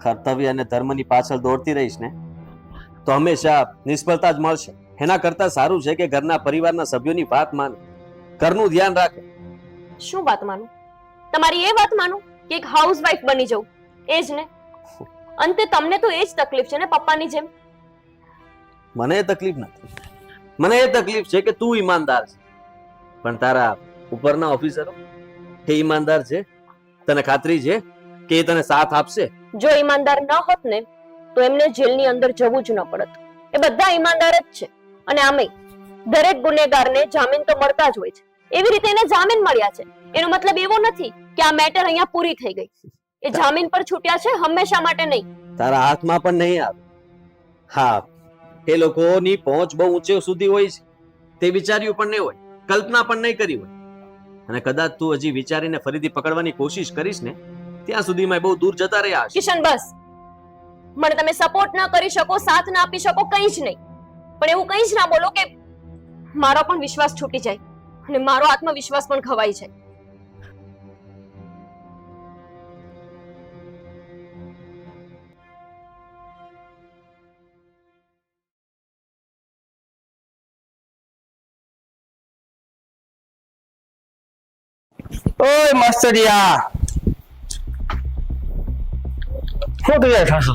કર્તવ્ય અને ધર્મની પાછળ દોડતી રહીશ ને તો હંમેશા નિષ્ફળતા જ મળશે. એના કરતા સારું છે કે ઘરના પરિવારના સભ્યોની વાત માને, ઘરનું ધ્યાન રાખે. શું વાત માનું? તમારી એ વાત માનું કે એક હાઉસવાઈફ બની જાઉં? એ જ ને. અંતે તમને તો એ જ તકલીફ છે ને પપ્પાની જેમ. મને એ તકલીફ નથી. મને એ તકલીફ છે કે તું ઈમાનદાર છે પણ તારા ઉપરના ઓફિસરો એ ઈમાનદાર છે? તને ખાતરી છે કે એ તને સાથ આપશે? જો ઈમાનદાર ન હોત ને તો એમને જેલની અંદર જવું જ ન પડત. એ બધા ઈમાનદાર જ છે. અને આમેય દરેક ગુનેગારને જામીન તો મળતા જ હોય છે. એવી રીતે એને જામીન મળ્યા છે એનો મતલબ એવો નથી કે આ મેટર અહીંયા પૂરી થઈ ગઈ. એ જામીન પર છૂટ્યા છે, હંમેશા માટે નહીં. તારા હાથમાં પણ નહીં આવે. હા, એ લોકોની પહોંચ બહુ ઊંચે સુધી હોય છે, તે વિચાર્યું પણ નહીં હોય, કલ્પના પણ નહીં કરી હોય. અને કદાચ તું હજી વિચારીને ફરીથી પકડવાની કોશિશ કરીશ ને ત્યાં સુધીમાં બહુ દૂર જતા રહ્યા હશે. કિશન બસ, મને તમે સપોર્ટ ન કરી શકો, સાથ ના આપી શકો, કંઈ જ નહીં. પણ એવું કંઈ જ ના બોલો કે મારો પણ વિશ્વાસ છૂટી જાય અને મારો આત્મવિશ્વાસ પણ ખવાઈ જાય. ઓય માસ્તરિયા, શું તૈયાર થશો?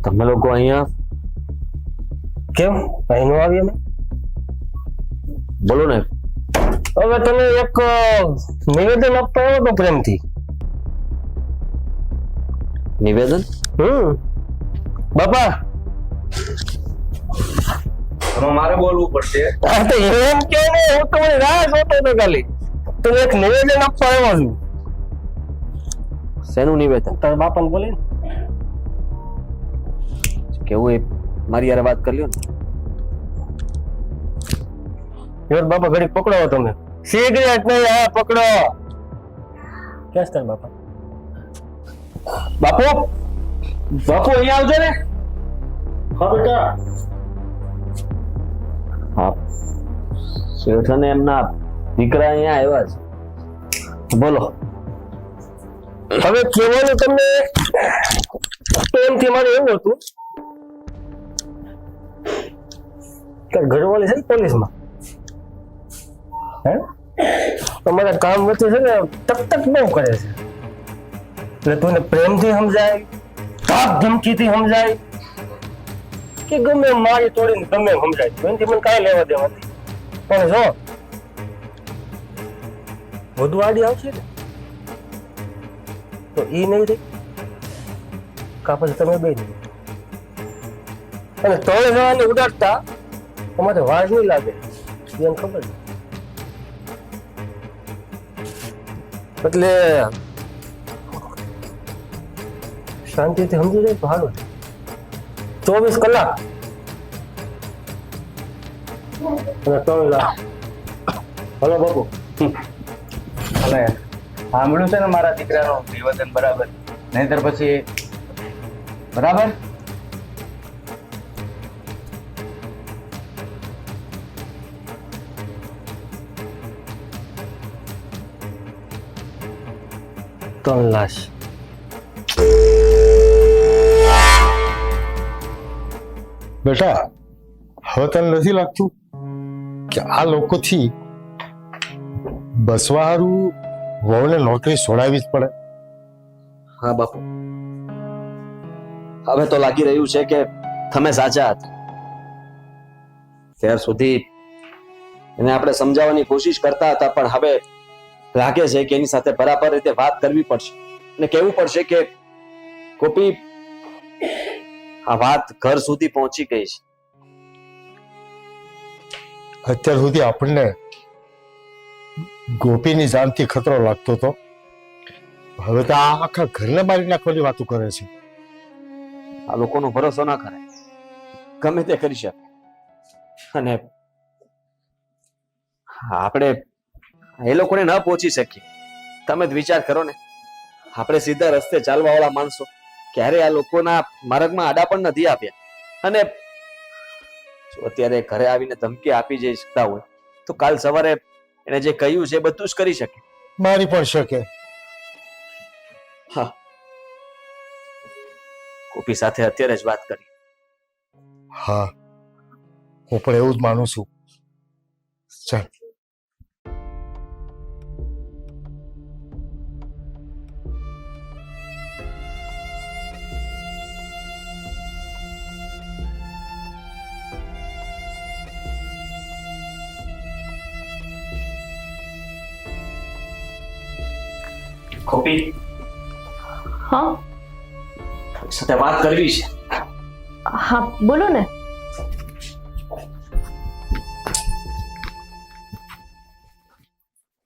તમે લોકો અહીંયા કેમ અહીં નો આવી અમે? બોલો ને. હવે તમે એક નિવેદન આપતા હો તો પ્રેમથી. નિવેદન? બાપા મારે બોલવું પડશે. આ તો એમ કે ને, હું તો રાહ જોતો હતો ખાલી. તો એક નિવેદન આપવા આવ્યો છું. શેનું નિવેદન? તારા બાપાને બોલે ને. કેવું એ મારી યાર વાત કરી લ્યો ને. યાર બાપા ઘડી પકડો તમે. સિગરેટ નહીં, હા પકડો. ક્યાં છે તારા બાપા? બાપુ, બાપુ અહીંયા આવજો ને. હા બેટા. હા, શેઠ અને એમના દીકરા અહીંયા આવ્યા છે. બોલો. હવે કહેવાનું તમને પ્રેમથી મારે એવું હતું કે ઘરવાળી છે ને પોલીસમાં, હે તમારા કામ વચ્ચે છે ને ટક બહુ કરે છે. એટલે તું પ્રેમથી સમજાય, તાપ ધમકીથી સમજાય કે ગમે એમ મારી તોડીને ગમે એમ સમજાય, એનાથી મને કાંઈ લેવા દેવા નથી. પણ જો વધુ આડી આવશે ને તો ઈ નહીં રહી, કા પછી તમે બે નહીં. અને તળે જવાને ઉડાડતા તમારે વાજ નહીં લાગે, એને ખબર છે. એટલે શાંતિથી સમજી જાય તો સારું. 24 કલાક અને 3 લાખ. હલો બાપુ. અને સાંભળ્યું છે ને મારા દીકરાનું નિવેદન બરાબર, નહીતર પછી બરાબર. ત્રણ લાખ. બેટા, હવે તને નથી લાગતું કે આ લોકોથી બસવારું વહુને નોકરી છોડાવી જ પડે? હા બાપુ, હવે તો લાગી રહ્યું છે કે તમે સાચા હતા. ત્યાર સુધી એને આપણે સમજાવવાની કોશિશ કરતા હતા, પણ હવે લાગે છે કે એની સાથે બરાબર રીતે વાત કરવી પડશે અને કહેવું પડશે કે ગોપી, આ વાત ઘર સુધી પહોંચી ગઈ છે. અત્યાર સુધી આપણને ગોપીની જાનથી ખતરો લાગતો હતો, હવે તો આ આખા ઘરને મારી નાખવાની વાતો કરે છે. આ લોકોનો ભરોસો ના કરાય, ગમે તે કરી શકે. અને આપણે એ લોકોને ન પહોંચી શકીએ. તમે જ વિચાર કરો ને, આપણે સીધા રસ્તે ચાલવા વાળા માણસો ક્યારે આ લોકોના માર્ગમાં આડા પણ નથી આપ્યા. અને જો અત્યારે ઘરે આવીને ધમકી આપી જઈ શકતા હોય તો કાલ સવારે એને જે કહ્યું છે એ બધું જ કરી શકે. મારી પણ શકે. હા, ગોપી સાથે અત્યારે જ વાત કરી. હા, હું પણ એવું જ માનું છું. ચાલ. ગોપી, હા સાથે વાત કરવી છે. હા બોલો ને.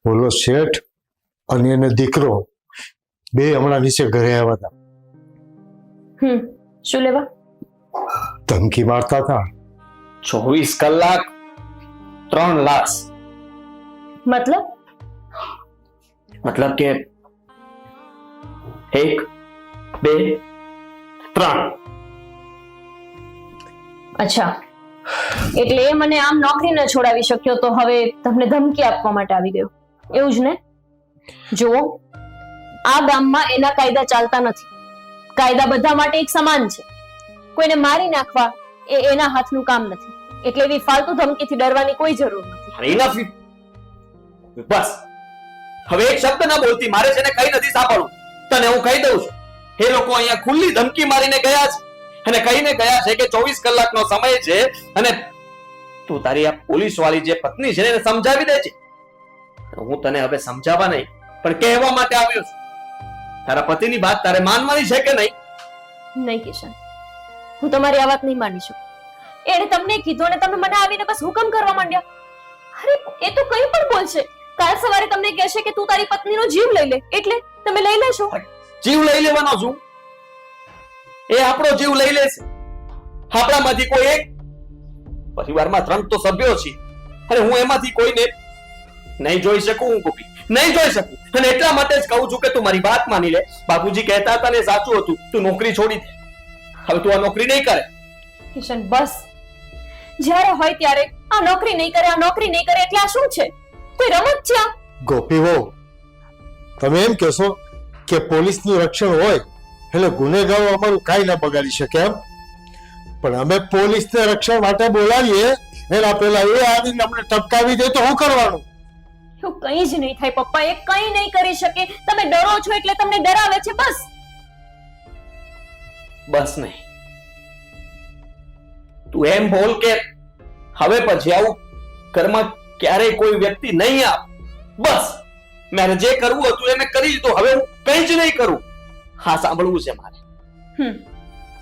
બોલો, શેઠ અને એનો દીકરો બે હમણાં નીચે ઘરે આવ્યા હતા. શું લેવા? ધમકી મારતા હતા. 24 કલાક 3 લાખ. મતલબ કે 1 2 3. અચ્છા, એટલે એ મને આમ નોકરી ન છોડાવી શક્યો તો હવે તમને ધમકી આપવા માટે આવી ગયો, એવું જ ને? જુઓ, આ ગામમાં એના કાયદા ચાલતા નથી. કાયદા બધા માટે એક સમાન છે. કોઈને મારી નાખવા એ એના હાથનું કામ નથી. એટલે એવી ફાલતુ ધમકીથી ડરવાની કોઈ જરૂર નથી. ઇનફ. બસ હવે એક શબ્દ ના બોલતી, મારે છે ને કઈ નથી સાંભળવું. તને હું કહી દઉં છું, એ લોકો અહીંયા ખુલ્લી ધમકી મારીને ગયા છે અને કહીને ગયા છે કે 24 કલાકનો સમય છે અને તું તારી આ પોલીસ વાળી જે પત્ની છે એને સમજાવી દે છે. હું તને હવે સમજાવવા નહીં પણ કહેવા માટે આવ્યો છું. તારા પતિની વાત તારે માનવાની છે કે નહીં? નહીં કિશન, હું તમારી આ વાત નહીં માની શકું. એણે તમને કીધું અને તમે મને આવીને બસ હુકમ કરવા માંડ્યા. અરે એ તો કંઈ પણ બોલશે. કાલ સવારે તમને કહેશે કે તું તારી પત્નીનો જીવ લઈ લે, એટલે તમે લઈ લેશો? જીવ લઈ લેવાનો છું? એ આપણો જીવ લઈ લેશે. આપણામાંથી કોઈ એક, પરિવારમાં 3 તો સભ્યો છે અને હું એમાંથી કોઈને નહીં જોઈ શકું. હું ગોપી નહીં જોઈ શકું અને એટલા માટે જ કહું છું કે તું મારી વાત માની લે. બાપુજી કહેતા હતા ને સાચું હતું, તું નોકરી છોડી દે. હવે તું આ નોકરી નહીં કરે. કિશન બસ, જ્યારે હોય ત્યારે આ નોકરી નહીં કરે, આ નોકરી નહીં કરે એટલે આ શું છે? કોઈ રમત છે આ? ગોપી વહુ, તમે એમ કહેશો કે પોલીસનું રક્ષણ હોય એટલે ગુનેગારો અમારું કાંઈ ના બગાડી શકે એમ? પણ અમે પોલીસને રક્ષણ માટે બોલાવીએ એના પહેલા એ આવીને અમને ટપકાવી દે તો શું કરવાનું? એવું કંઈ જ નહીં થાય પપ્પા, એ કંઈ નહીં કરી શકે. તમે ડરો છો એટલે તમને ડરાવે છે બસ. બસ નહીં, તું એમ બોલ કે હવે પછી આવું ઘરમાં ક્યારેય કોઈ વ્યક્તિ નહીં આવ. બસ મારે જે કરવું હતું એ મેં કરી લીધું, હવે હું કંઈ જ નહીં કરું. હા સાંભળવું છે મારે.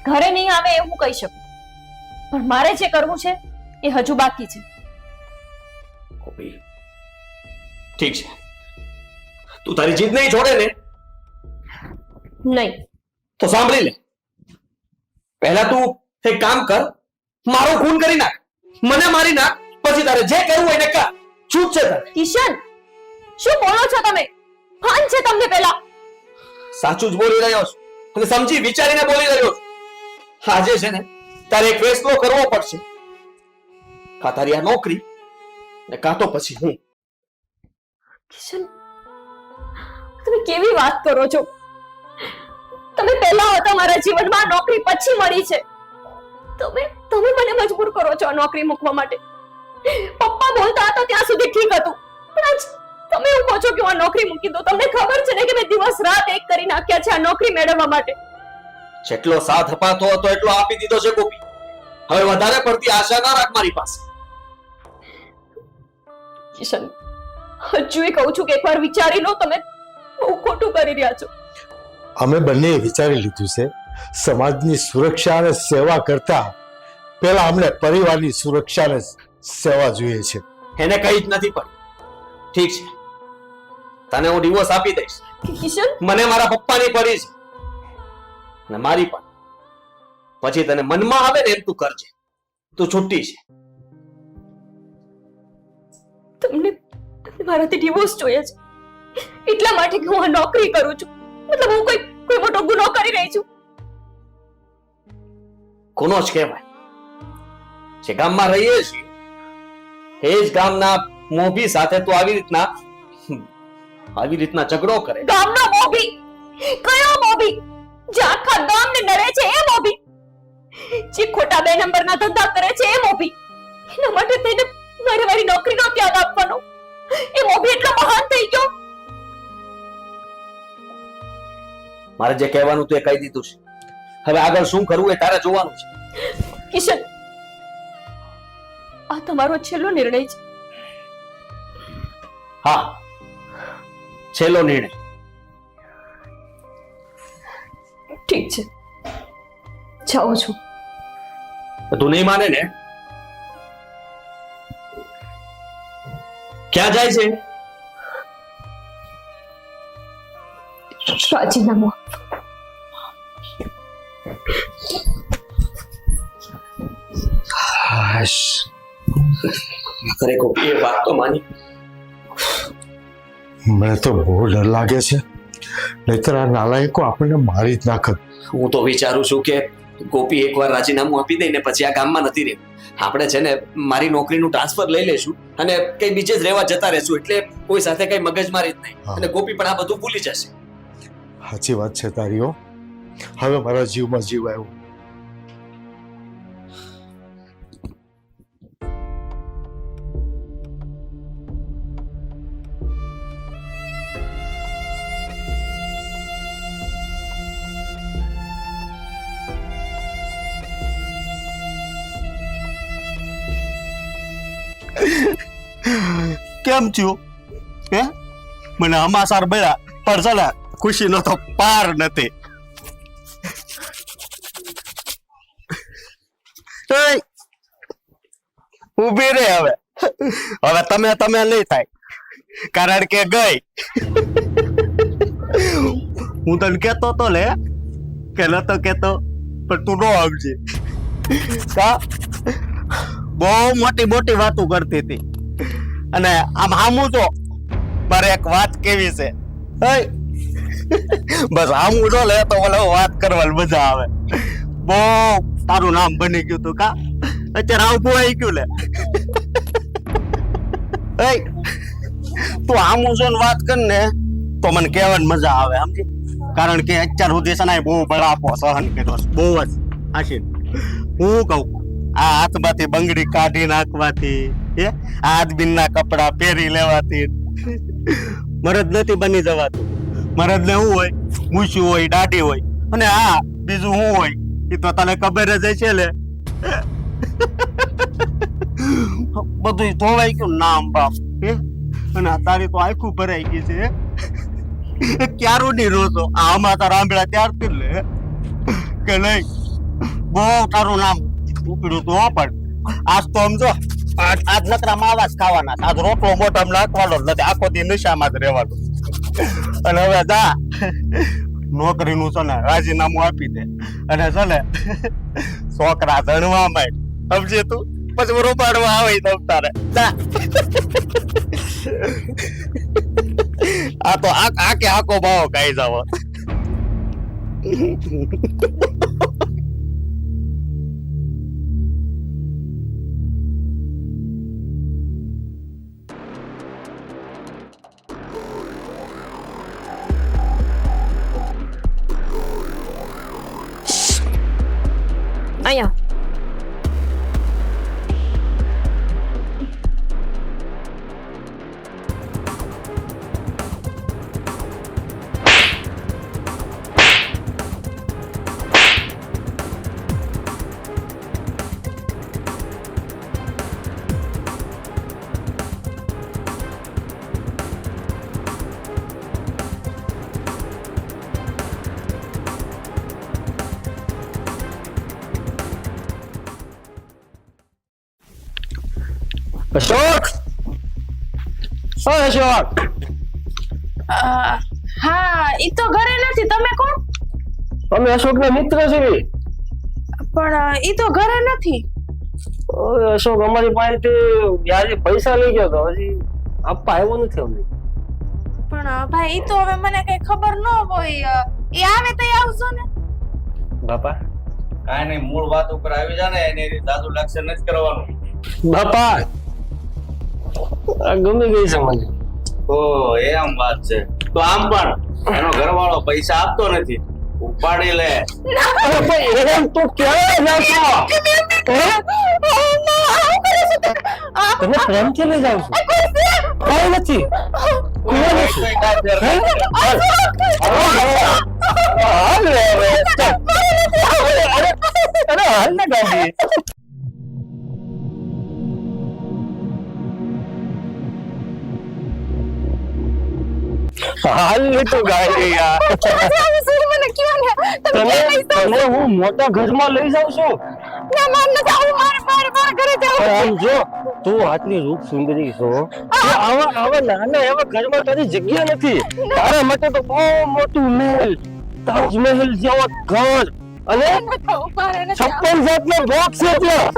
ઘરે નહીં આવે એવું કહી શકું, પણ મારે જે કરવું છે એ હજુ બાકી છે. ગોપી ઠીક છે, તું તારી જીદ નહીં છોડે ને? નહીં તો સાંભળી લે. પહેલા તું એક કામ કર, મારો ખૂન કરી નાખ, મને મારી નાખ, પછી તારે જે કરવું હોય એને કર. છૂટ છે તારે. કિશન, શું બોલો છો તમે? ભાન છે તમને પહેલા? સાચું જ બોલી રહ્યો છું અને સમજી વિચારીને બોલી રહ્યો છું. આજે છે ને તારે એક ફેસલો કરવો પડશે. કાં તારી આ નોકરી ને કાં તો પછી હું. કિશન, તમે કેવી વાત કરો છો? તમે પહેલા હતા મારા જીવનમાં, નોકરી પછી મળી છે. તમે મને મજબૂર કરો છો આ નોકરી મૂકવા માટે. પપ્પા બોલતા હતા ત્યાં સુધી ઠીક હતું, પણ આજ તમે એવું કહો છો કે હું આ નોકરી મૂકી દઉં? તમને ખબર છે ને કે મેં દિવસ રાત એક કરી નાખ્યા છે આ નોકરી મેળવવા માટે. જેટલો સાથ અપાતો હતો એટલો આપી દીધો છે ગોપી. હવે વધારે પડતી આશા ના રાખ મારી પાસે. કિશન, હજુ એ કહું છું કે એકવાર વિચારી લો, તમે બહુ ખોટું કરી રહ્યા છો. અમે બંને વિચારી લીધું છે, સમાજની સુરક્ષા અને સેવા કરતા પહેલા અમને પરિવારની સુરક્ષા અને સેવા જોઈએ છે. એને કઈ જ નથી પડી. ઠીક છે, તને હું ડિવોર્સ આપી દઈશ. કિશન, મને મારા પપ્પાની પડી છે અને મારી પણ. પછી તને મનમાં આવે ને એમ તું કરજે. તું છૂટી છે. તમને મારાથી ડિવોર્સ જોઈએ છે એટલા માટે કે હું આ નોકરી કરું છું? મતલબ હું કોઈ મોટો ગુનો કરી રહી છું? ગુનો જ કહેવાય. જે ગામમાં રહીએ છીએ એ જ ગામના મોભી સાથે તું આવી રીતના ઝઘડો કરે. ગામનો મોભી? કયો મોભી? જે આખા ગામને નડે છે એ મોભી? જે ખોટા 2 નંબરના ધંધા કરે છે એ મોભી? એના માટે તેને મારી નોકરીનો ત્યાગ આપવાનો એ મોભી એટલો મહાન થઈ ગયો? મારે જે કહેવાનું તું એ કહી દીધું છે. હવે આગળ શું કરવું એ તારે જોવાનું છે. કિશન, આ તમારો છેલ્લો નિર્ણય છે? હા, છેલ્લો નિર્ણય. ઠીક છે, જાઉં છું. તું નહીં માને ને? ક્યાં જાય છે? રાજીનામું. ખરેખર એ વાત તો માની. મને તો બહુ ડર લાગે છે, નહીતર આ નાલાયકો આપણને મારી જ નાખત. હું તો વિચારું છું કે ગોપી એકવાર રાજીનામું આપી દઈને પછી આ ગામમાં નથી રહેવું. આપણે છે ને મારી નોકરીનું ટ્રાન્સફર લઈ લેશું અને કઈ બીજે જ રહેવા જતા રહેશું, એટલે કોઈ સાથે કઈ મગજમારી જ નહીં અને ગોપી પણ આ બધું ભૂલી જશે. સાચી વાત છે તારી હો. હવે મારા જીવમાં જીવ આવ્યો. કેમ થયું હે મને હમાસાર મળ્યા પણ છે ને ખુશીનો તો પાર નથી. એય, ઊભી રે હવે તમે નહીં થાય કારણ કે ગઈ. હું તને કેતો તો લે કે નતો કેતો પણ તું નો સમજી. કા બહુ મોટી મોટી વાતો કરતી હતી અને આમ હામું તો મારે એક વાત કેવી છે. બસ હામું જો લે તો મને વાત કરવાની મજા આવે. બહુ તારું નામ બની ગયું તું કા અત્યારે આવું આવી ગયું લે. તું આમું જો વાત કર ને તો મને કહેવાની મજા આવે સમજી કારણ કે અત્યાર સુધી છે ને બહુ બળાપો સહન કર્યો છે બહુ જ આશીન. હું કહું આ હાથમાંથી બંગડી કાઢી નાખવાથી આ આદમીના કપડા પહેરી લેવાથી મરદ નથી બની જવાતું. મરદ ને શું હોય મૂછ્યું હોય દાઢી હોય અને આ બીજું શું હોય એ તો તને ખબર જ છે લે. બધું ધોવાઈ ગયું નામ બાપ અને તારી તો આખું ભરાઈ ગઈ છે. ક્યારું ની રોતો આમાં તારા આંબળા ત્યારથી લે કે નહીં બહુ તારું નામ ઉપડ્યું તું પણ આજ તો સમજો આજ નકરા માવા જ ખાવાના આજ રોટલો મોટો નાખવાનો જ નથી આખો દી નશામાં જ રહેવાનું. અને હવે જા નોકરીનું છે ને રાજીનામું આપી દે અને છે ને છોકરા ધણવા માંડ સમજે તું પછી રોપાડવા આવે તો તારે જા. આ તો આકે આકો ભાવ ખાઈ જાવ. અહીંયા અશોક અશોક હા ઈ તો ઘરે નથી. તમે કોણ? અમે અશોક ના મિત્ર છીએ. પણ ઈ તો ઘરે નથી. ઓય અશોક અમારી પાસેથી આજે પૈસા લઈ ગયો તો હજી આપવા આવ્યો નથી અમને. પણ ભાઈ ઈ તો હવે મને કઈ ખબર ન હોય. ઈ આવે તો આવજો ને. બાપા કાંઈ નહીં મૂળ વાત ઉપર આવી જા ને એની દાદુ લક્ષ નથી કરવાનું. બાપા આ ગમી ગઈ છે મને. ઓ એમ વાત છે તો આમ પણ એનો ઘરવાળો પૈસા આપતો નથી ઉપાડી લે. અરે ભાઈ એમ તો ક્યારે નાખો તમે પ્રેમથી લઈ જાવ છો કઈ નથી કોઈ નથી. હાલ રે હવે અરે હાલ ને ગાડી હાલ ને તો ગાડી યાર મને કયો ને તને હું મોટા ઘરમાં લઈ જાઉં છું. ના માર ન જાવ માર ઘરે જાવ. આમ જો તું આટલી રૂપ સુંદરી છો આવા નાના એવા ઘરમાં તારી જગ્યા નથી. તારા માટે તો બહુ મોટું મહેલ તાજમહેલ જેવો ઘર અને 56 જાતનો બોક્સ છે ત્યાં.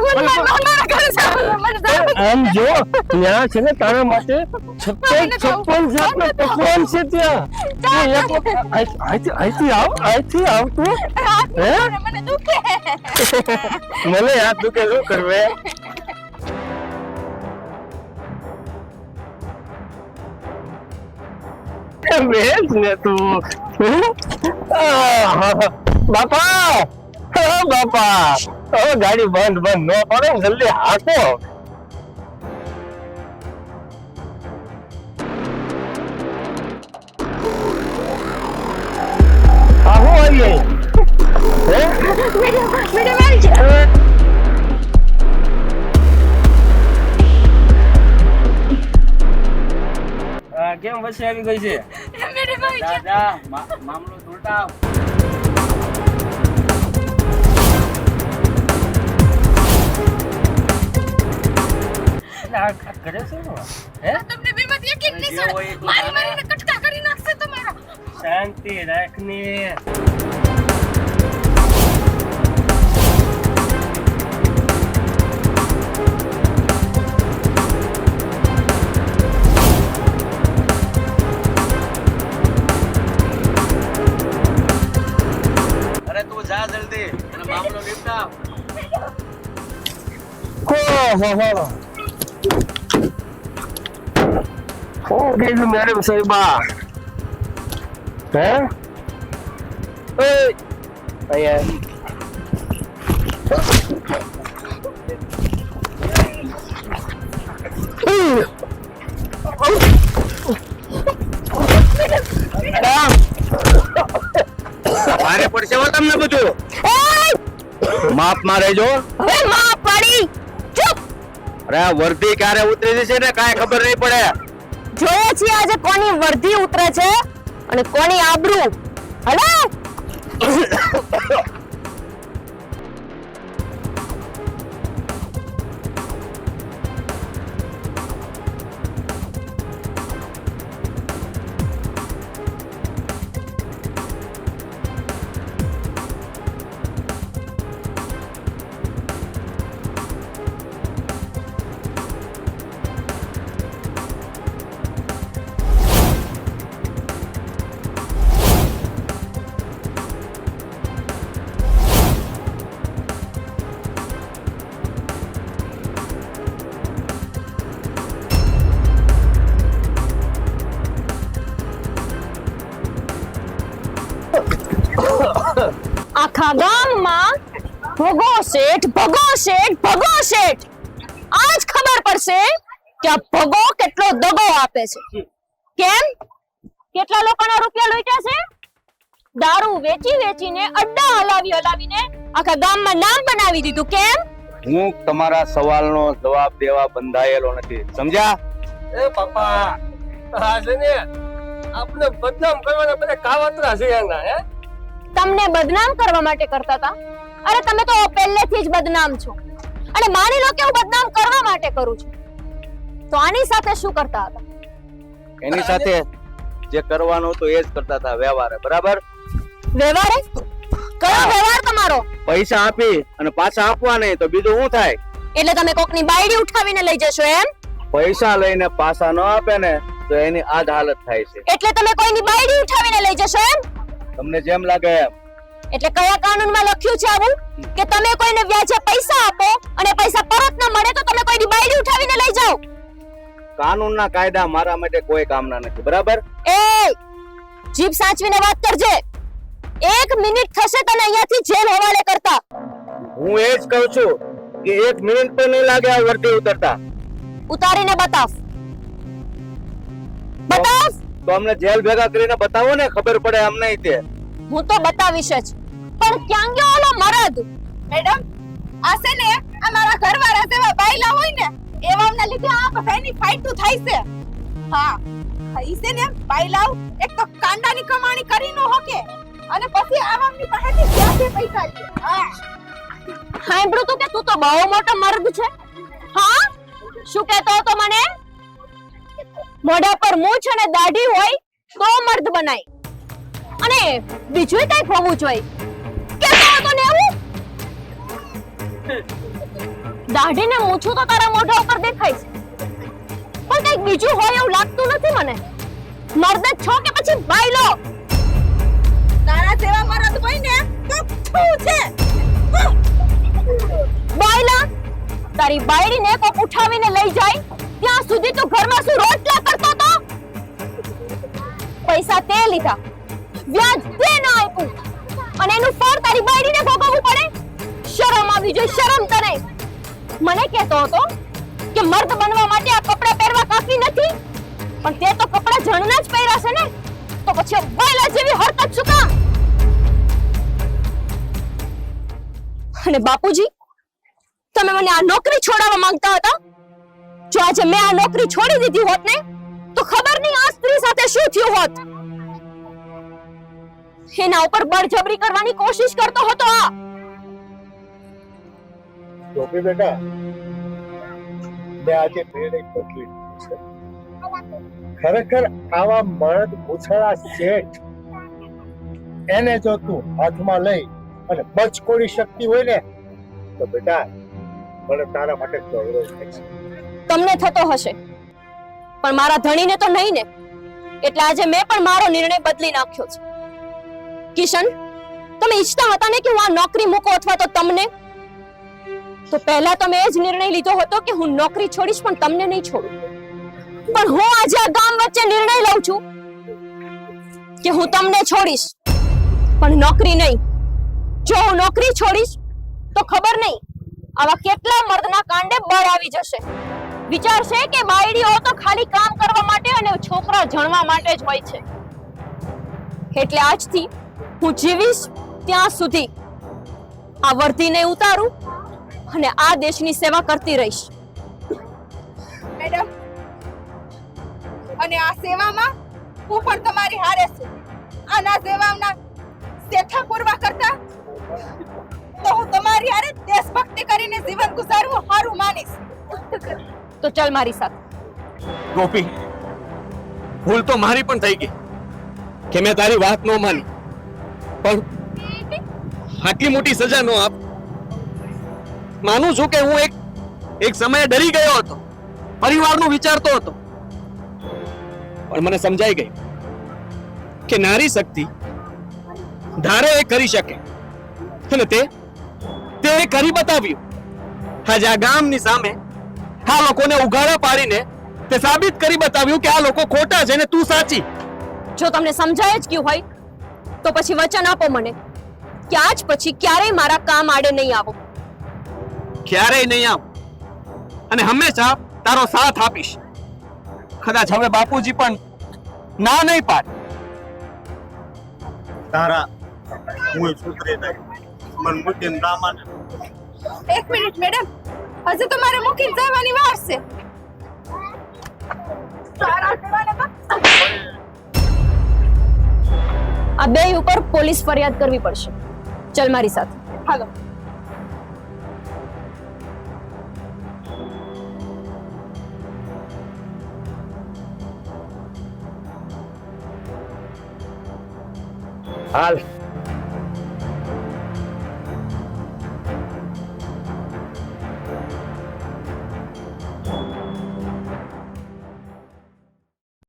આમ જો ત્યાં છે ને તારા માટે 56 જાતના પકવાન છે ત્યાં. અહીંથી આવ તું મને દુખે. મને હાથ દુખે શું કરવે. બેસ ને તું બાપા બાપા હવે ગાડી બંધ ન પડે જલ્દી હાકો. આવો આવીએ મેડમ આવી છે. કેમ વચ્ચે આવી ગઈ છે મેરી ભાઈ જા જા મામલો ઉલટાવ. આ કરે છે ને? હે તમને બેમાં યકીન નહીં જે સર હોય એ તો મારી જાણે. મારીને કટકા કરી નાખશે તમારા શાંતિ રાખને. અરે તું જા જલ્દી અને મામલો નિપટાવ. શું કીધું મેડમ સાહેબા? હે અહીંયા ભારે પડશે હો તમને બધું. માપ માં રહેજો. હવે માં પડી ચૂપ અરે આ વર્દી ક્યારે ઉતરી જશે ને કાંઈ ખબર નહીં પડે. જોઈએ છીએ આજે કોની વર્ધી ઉતરે છે અને કોની આબરૂ હલો આખા ગામમાં ભગો શેઠ આજ ખબર પડશે કે આ ભગો કેટલો દગો આપે છે કેમ કેટલા લોકોના રૂપિયા લૂંટ્યા છે દારૂ વેચીને અડ્ડા હલાવીને આખા ગામમાં નામ બનાવી દીધું કેમ હું તમારા સવાલનો જવાબ દેવા બંધાયેલો નથી, સમજ્યા? એ પાપા આ છે ને આપણે બદનામ કરવાના બધા કાવતરા છે એના. હે તમને બદનામ કરવા માટે કરતા હતા અરે તમે તો પહેલેથી જ બદનામ છો અને માની લો કે હું બદનામ કરવા માટે કરું છું તો આની સાથે શું કરતા હતા એની સાથે જે કરવાનું હતું એ જ કરતા હતા, વ્યવહારે. બરાબર? વ્યવહારે કયો વ્યવહાર તમારો પૈસા આપી અને પાછા આપવા નહીં તો બીજું શું થાય? એટલે તમે કોકની બાયડી ઉઠાવીને લઈ જશો એમ પૈસા લઈને પાછા ન આપે ને તો એની આ જ હાલત થાય છે. એટલે તમે કોઈની બાયડી ઉઠાવીને લઈ જશો એમ તમને જેમ લાગે એમ. એટલે કયા કાનૂનમાં લખ્યું છે આવું કે તમે કોઈને વ્યાજે પૈસા આપો અને પૈસા પરત ન મળે તો તમે કોઈની બાયડી ઉઠાવીને લઈ જાઓ કાનૂનના કાયદા મારા માટે કોઈ કામના નથી. બરાબર? એ જીભ સાચવીને વાત કરજે 1 મિનિટ થશે તને અહીંયાથી જેલ હવાલે કરતા હું એ જ કહું છું કે 1 મિનિટ પણ નહીં લાગે આ વર્દી ઉતરતા. ઉતારીને બતાવ તો અમને જેલ ભેગા કરીને બતાવો ને, ખબર પડે અમને ઈ તે. હું તો બતાવીશ જ પણ ક્યાં ગયો ઓલો મરદ મેડમ આ છે ને આ મારા ઘરવાળા જેવા બાયલા હોય ને એવાના લીધે આ બધાની ફાઇટ થાય છે હા ઈ છે ને બાયલાવ એક તો કાંડાની કમાણી કરી નો હોકે અને પછી આવામની પાસેથી ક્યાંથી પૈસા લે હા સાંભળ્યું તું કે તું તો બહુ મોટો મર્દ છે હા શું કહેતો હતો મને મોઢા પર મૂછ અને દાઢી હોય તો મર્દ બનાય અને બીજું કઈ હોવું જોઈએ કે તો ને એવું દાઢી ને મૂછું તો તારા મોઢા ઉપર દેખાય છે પણ કઈક બીજું હોય એવું લાગતું નથી મને મર્દ જ છો કે પછી બાયલો તારા જેવા મર્દ હોય ને તો શું છે બાયલા તારી બાયડીને કોક ઉઠાવીને લઈ જાય ત્યાં સુધી તું ઘરમાં શું રોટલા કરતો તો પૈસા તે લીધા વ્યાજ તે ના આપ્યું અને એનું ફળ તારી બાયડીને ભોગવવું પડે શરમ આવી જોઈએ શરમ તને મને કહેતો હતો કે મર્દ બનવા માટે આ કપડા પહેરવા કાફી નથી પણ તે તો કપડા જણના જ પહેર્યા છે ને તો પછી બાયલા જેવી હરકત શું કામ અને બાપુજી તમે મને આ નોકરી છોડાવવા માંગતા હતા જો આજે મેં આ નોકરી છોડી દીધી હોત ને તો ખબર નહીં આ છોકરી સાથે શું થયું હોત? એના ઉપર બળજબરી કરવાની કોશિશ કરતો હતો આ. ગોપી બેટા મેં આજે નિર્ણય બદલી લીધો છે. ખરેખર આવા મર્દ મૂછડા શેઠ એને જો તું હાથમાં લઈ અને બચકોડી શકતી હોય ને તો બેટા મને તારા માટે ગૌરવ થાય છે. તમને થતો હશે પણ મારા ધણીને તો નહીં ને. એટલે આજે મેં પણ મારો નિર્ણય બદલી નાખ્યો છે. કિશન, તમે ઈચ્છતા હતા ને કે હું આ નોકરી મૂકો અથવા તો તમને, તો પહેલા તો મેં એ જ નિર્ણય લીધો હતો કે હું નોકરી છોડીશ પણ તમને નહીં છોડું. પણ હું આજે આ ગામ વચ્ચે નિર્ણય લઉં છું કે હું તમને છોડીશ પણ નોકરી નહીં. જો હું નોકરી છોડીશ તો ખબર નહીં આવા કેટલા મર્દના કાંડે બળ આવી જશે. વિચારશે કે બાયડીઓ તો ખાલી કામ કરવા માટે અને છોકરા જણવા માટે જ હોય છે. એટલે આજથી હું જીવીશ ત્યાં સુધી આ વર્ધીને ઉતારું અને આ દેશની સેવા કરતી રહીશ. મેડમ, અને આ સેવામાં હું પણ તમારી હારે છું. આના સેવાના શેઠા પૂરવા કરતા તો હું તમારી હારે દેશભક્તિ કરીને જીવન ગુજારવું સારું માનીશ. તો ચાલ મારી સાથે. ગોપી, ભૂલ તો મારી પણ થઈ ગઈ કે મેં તારી વાત ન માની, પણ આટલી મોટી સજા ન આપ. માનું છું કે હું એક સમયે ડરી ગયો હતો, પરિવારનું વિચારતો હતો, પણ મને સમજાઈ ગઈ કે નારી શક્તિ ધારે એ કરી શકે અને તે કરી બતાવ્યું. આજે આ ગામની સામે આ લોકોને ઉઘાડા પાડીને તે સાબિત કરી બતાવ્યું કે આ લોકો ખોટા છે ને તું સાચી. જો તમને સમજાય જ ગયું હોય તો પછી વચન આપો મને કે આજ પછી ક્યારેય મારા કામ આડે નહીં આવો. ક્યારેય નહીં આવ અને હંમેશા તારો સાથ આપીશ. કદાચ હવે બાપુજી પણ ના નહીં પાડે. તારા હું સુધરે નહીં મન મૂકીને ના માને. એક મિનિટ મેડમ, હજુ તો મારે મૂકીને જવાની વાર છે. આ બે ઉપર પોલીસ ફરિયાદ કરવી પડશે. ચલ મારી સાથે. હાલો. હાલ